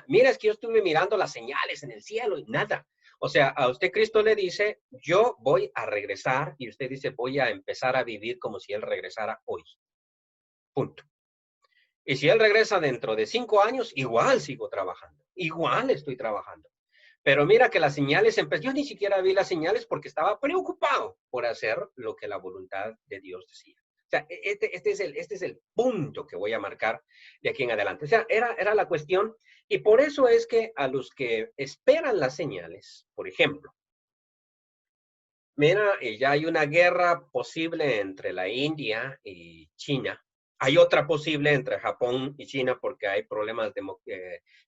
mira, es que yo estuve mirando las señales en el cielo y nada. O sea, a usted Cristo le dice, yo voy a regresar y usted dice, voy a empezar a vivir como si Él regresara hoy. Punto. Y si Él regresa dentro de 5 años, igual sigo trabajando, igual estoy trabajando. Pero mira que las señales yo ni siquiera vi las señales porque estaba preocupado por hacer lo que la voluntad de Dios decía. O sea, este es el punto que voy a marcar de aquí en adelante. O sea, era la cuestión. Y por eso es que a los que esperan las señales, por ejemplo, mira, ya hay una guerra posible entre la India y China. Hay otra posible entre Japón y China porque hay problemas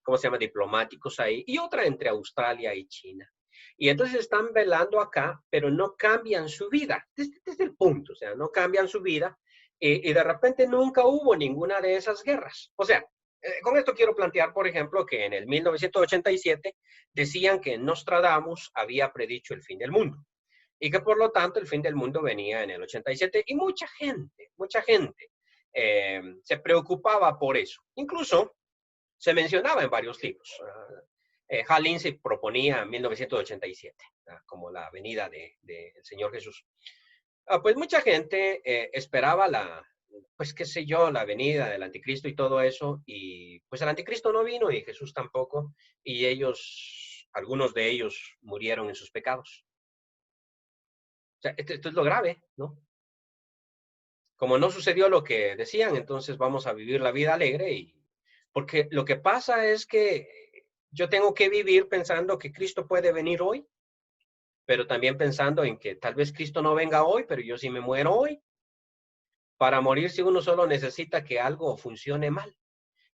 ¿cómo se llama?, diplomáticos ahí. Y otra entre Australia y China. Y entonces están velando acá, pero no cambian su vida. Este es el punto, o sea, no cambian su vida. Y de repente nunca hubo ninguna de esas guerras. O sea, con esto quiero plantear, por ejemplo, que en el 1987 decían que Nostradamus había predicho el fin del mundo. Y que por lo tanto el fin del mundo venía en el 87 y mucha gente se preocupaba por eso. Incluso se mencionaba en varios libros. Hal Lindsey proponía 1987 como la venida del Señor Jesús. Pues mucha gente esperaba pues qué sé yo, la venida del anticristo y todo eso, y pues el anticristo no vino y Jesús tampoco, y algunos de ellos murieron en sus pecados. O sea, esto es lo grave, ¿no? Como no sucedió lo que decían, entonces vamos a vivir la vida alegre porque lo que pasa es que yo tengo que vivir pensando que Cristo puede venir hoy, pero también pensando en que tal vez Cristo no venga hoy, pero yo sí me muero hoy. Para morirse uno solo necesita que algo funcione mal.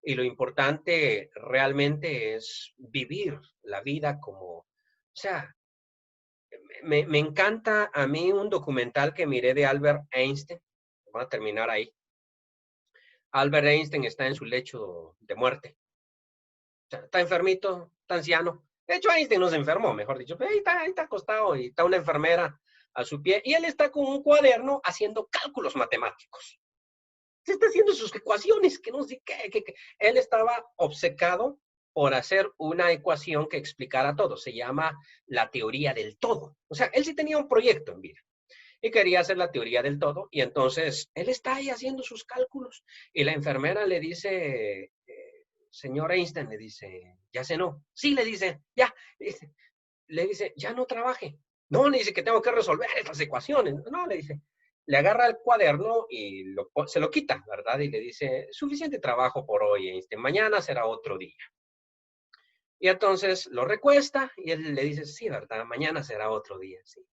Y lo importante realmente es vivir la vida o sea, me encanta a mí un documental que miré de Albert Einstein. Voy a terminar ahí. Albert Einstein está en su lecho de muerte. O sea, está enfermito, está anciano. De hecho, Einstein no se enfermó, mejor dicho. Ahí está acostado y está una enfermera a su pie y él está con un cuaderno haciendo cálculos matemáticos. Se está haciendo sus ecuaciones, que no sé qué. Él estaba obcecado por hacer una ecuación que explicara todo. Se llama la teoría del todo. O sea, él sí tenía un proyecto en vida y quería hacer la teoría del todo. Y entonces él está ahí haciendo sus cálculos y la enfermera le dice, señor Einstein, le dice, ¿ya cenó? Sí, le dice, ya. Le dice, ya no trabaje. No, le dice que tengo que resolver estas ecuaciones. No, le dice, le agarra el cuaderno y se lo quita, ¿verdad? Y le dice, suficiente trabajo por hoy, Einstein, mañana será otro día. Y entonces lo recuesta y él le dice, sí, ¿verdad? Mañana será otro día, sí.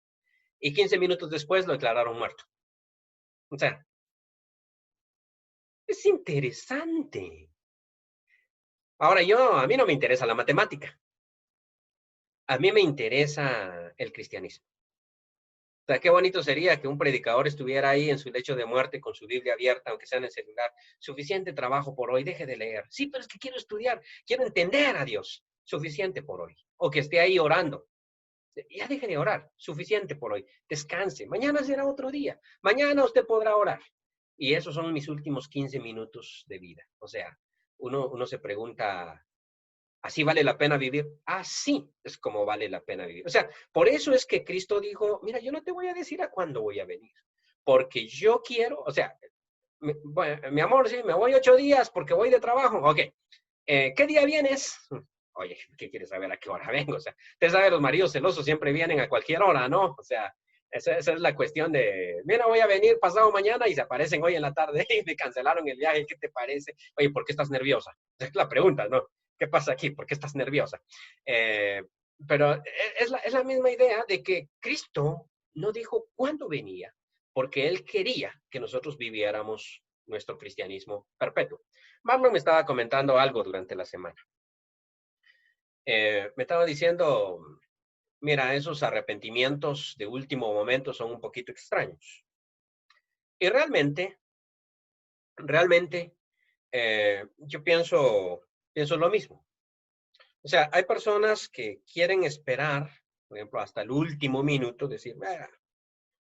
Y 15 minutos después lo declararon muerto. O sea, es interesante. Ahora a mí no me interesa la matemática. A mí me interesa el cristianismo. O sea, qué bonito sería que un predicador estuviera ahí en su lecho de muerte con su Biblia abierta, aunque sea en el celular. Suficiente trabajo por hoy, deje de leer. Sí, pero es que quiero estudiar, quiero entender a Dios. Suficiente por hoy. O que esté ahí orando. Ya deje de orar. Suficiente por hoy. Descanse. Mañana será otro día. Mañana usted podrá orar. Y esos son mis últimos 15 minutos de vida. O sea, uno se pregunta, ¿así vale la pena vivir? Así es como vale la pena vivir. O sea, por eso es que Cristo dijo, mira, yo no te voy a decir a cuándo voy a venir, porque yo quiero, o sea, bueno, mi amor, sí, me voy 8 días porque voy de trabajo. Ok, ¿qué día vienes? Oye, ¿qué quieres saber a qué hora vengo? O sea, usted sabe, los maridos celosos siempre vienen a cualquier hora, ¿no? O sea, esa es la cuestión de, mira, voy a venir pasado mañana y se aparecen hoy en la tarde y me cancelaron el viaje, ¿qué te parece? Oye, ¿por qué estás nerviosa? Es la pregunta, ¿no? ¿Qué pasa aquí? ¿Por qué estás nerviosa? Eh, pero es la misma idea de que Cristo no dijo cuándo venía, porque Él quería que nosotros viviéramos nuestro cristianismo perpetuo. Marlon me estaba comentando algo durante la semana. Me estaba diciendo, mira, esos arrepentimientos de último momento son un poquito extraños. Y realmente, yo pienso lo mismo. O sea, hay personas que quieren esperar, por ejemplo, hasta el último minuto, decir, "Mira,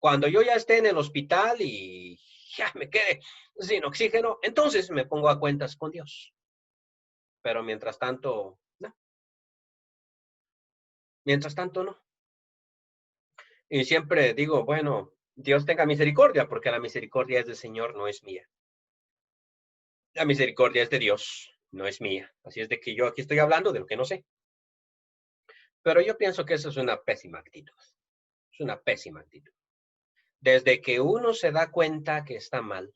cuando yo ya esté en el hospital y ya me quede sin oxígeno, entonces me pongo a cuentas con Dios. Pero mientras tanto, no. Mientras tanto, no. Y siempre digo, bueno, Dios tenga misericordia, porque la misericordia es del Señor, no es mía. La misericordia es de Dios, no es mía. Así es de que yo aquí estoy hablando de lo que no sé. Pero yo pienso que eso es una pésima actitud. Es una pésima actitud. Desde que uno se da cuenta que está mal,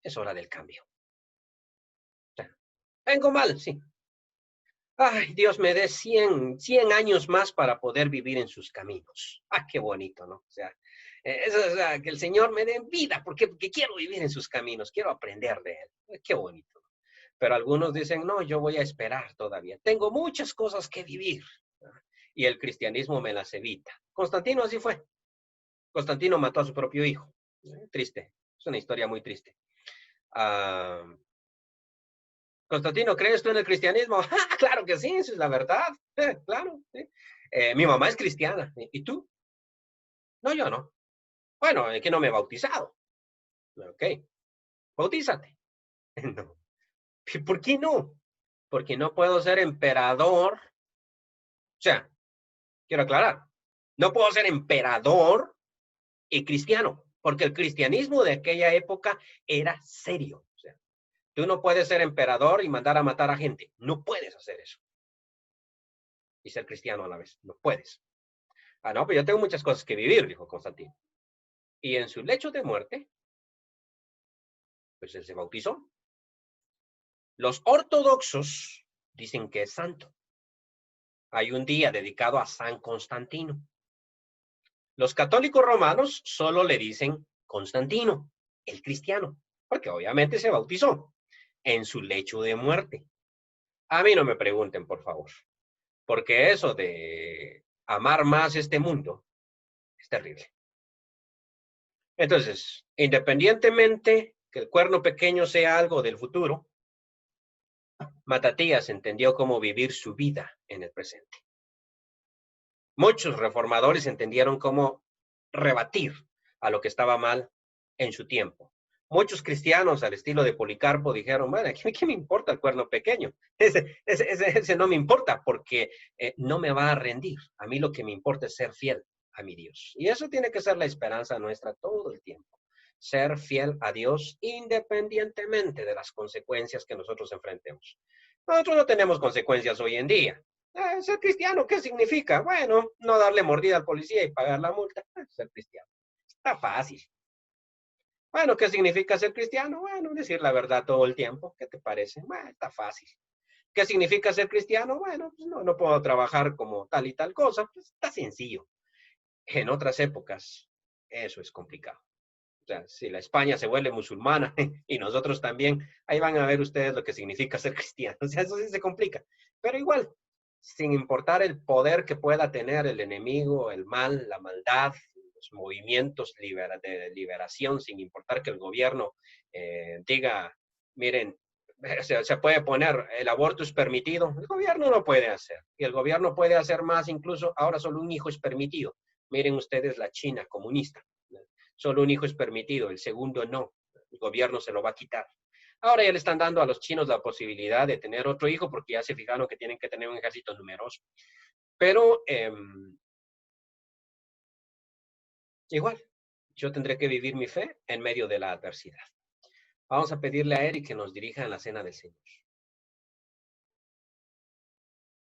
es hora del cambio. O sea, vengo mal, sí. Ay, Dios me dé 100 años más para poder vivir en sus caminos. Ah, qué bonito, ¿no? O sea, o sea, que el Señor me dé vida, porque quiero vivir en sus caminos, quiero aprender de Él. Qué bonito. Pero algunos dicen, no, yo voy a esperar todavía. Tengo muchas cosas que vivir. Y el cristianismo me las evita. Constantino así fue. Constantino mató a su propio hijo. Triste. Es una historia muy triste. Ah, Constantino, ¿crees tú en el cristianismo? ¡Ah, claro que sí, esa es la verdad. Claro. Sí. Mi mamá es cristiana. ¿Y tú? No, yo no. Bueno, es que no me he bautizado. Ok, bautízate. No. ¿Por qué no? Porque no puedo ser emperador O sea, quiero aclarar, no puedo ser emperador y cristiano, porque el cristianismo de aquella época era serio. O sea, tú no puedes ser emperador y mandar a matar a gente. No puedes hacer eso. Y ser cristiano a la vez. No puedes. Ah, no, pero yo tengo muchas cosas que vivir, dijo Constantino. Y en su lecho de muerte, pues él se bautizó. Los ortodoxos dicen que es santo. Hay un día dedicado a San Constantino. Los católicos romanos solo le dicen Constantino, el cristiano, porque obviamente se bautizó en su lecho de muerte. A mí no me pregunten, por favor, porque eso de amar más este mundo es terrible. Entonces, independientemente que el cuerno pequeño sea algo del futuro, Matatías entendió cómo vivir su vida en el presente. Muchos reformadores entendieron cómo rebatir a lo que estaba mal en su tiempo. Muchos cristianos al estilo de Policarpo dijeron, bueno, ¿qué me importa el cuerno pequeño? Ese no me importa porque no me va a rendir. A mí lo que me importa es ser fiel a mi Dios. Y eso tiene que ser la esperanza nuestra todo el tiempo. Ser fiel a Dios independientemente de las consecuencias que nosotros enfrentemos. Nosotros no tenemos consecuencias hoy en día. Ser cristiano, ¿qué significa? Bueno, no darle mordida al policía y pagar la multa. Ser cristiano. Está fácil. Bueno, ¿qué significa ser cristiano? Bueno, decir la verdad todo el tiempo. ¿Qué te parece? Bueno, está fácil. ¿Qué significa ser cristiano? Bueno, pues no puedo trabajar como tal y tal cosa. Pues está sencillo. En otras épocas, eso es complicado. O sea, si la España se vuelve musulmana y nosotros también, ahí van a ver ustedes lo que significa ser cristiano. O sea, eso sí se complica. Pero igual, sin importar el poder que pueda tener el enemigo, el mal, la maldad, los movimientos de liberación, sin importar que el gobierno diga, miren, se puede poner, el aborto es permitido, el gobierno no puede hacer. Y el gobierno puede hacer más, incluso ahora solo un hijo es permitido. Miren ustedes la China comunista. Solo un hijo es permitido, el segundo no. El gobierno se lo va a quitar. Ahora ya le están dando a los chinos la posibilidad de tener otro hijo porque ya se fijaron que tienen que tener un ejército numeroso. Pero igual, yo tendré que vivir mi fe en medio de la adversidad. Vamos a pedirle a Eric que nos dirija en la cena del Señor.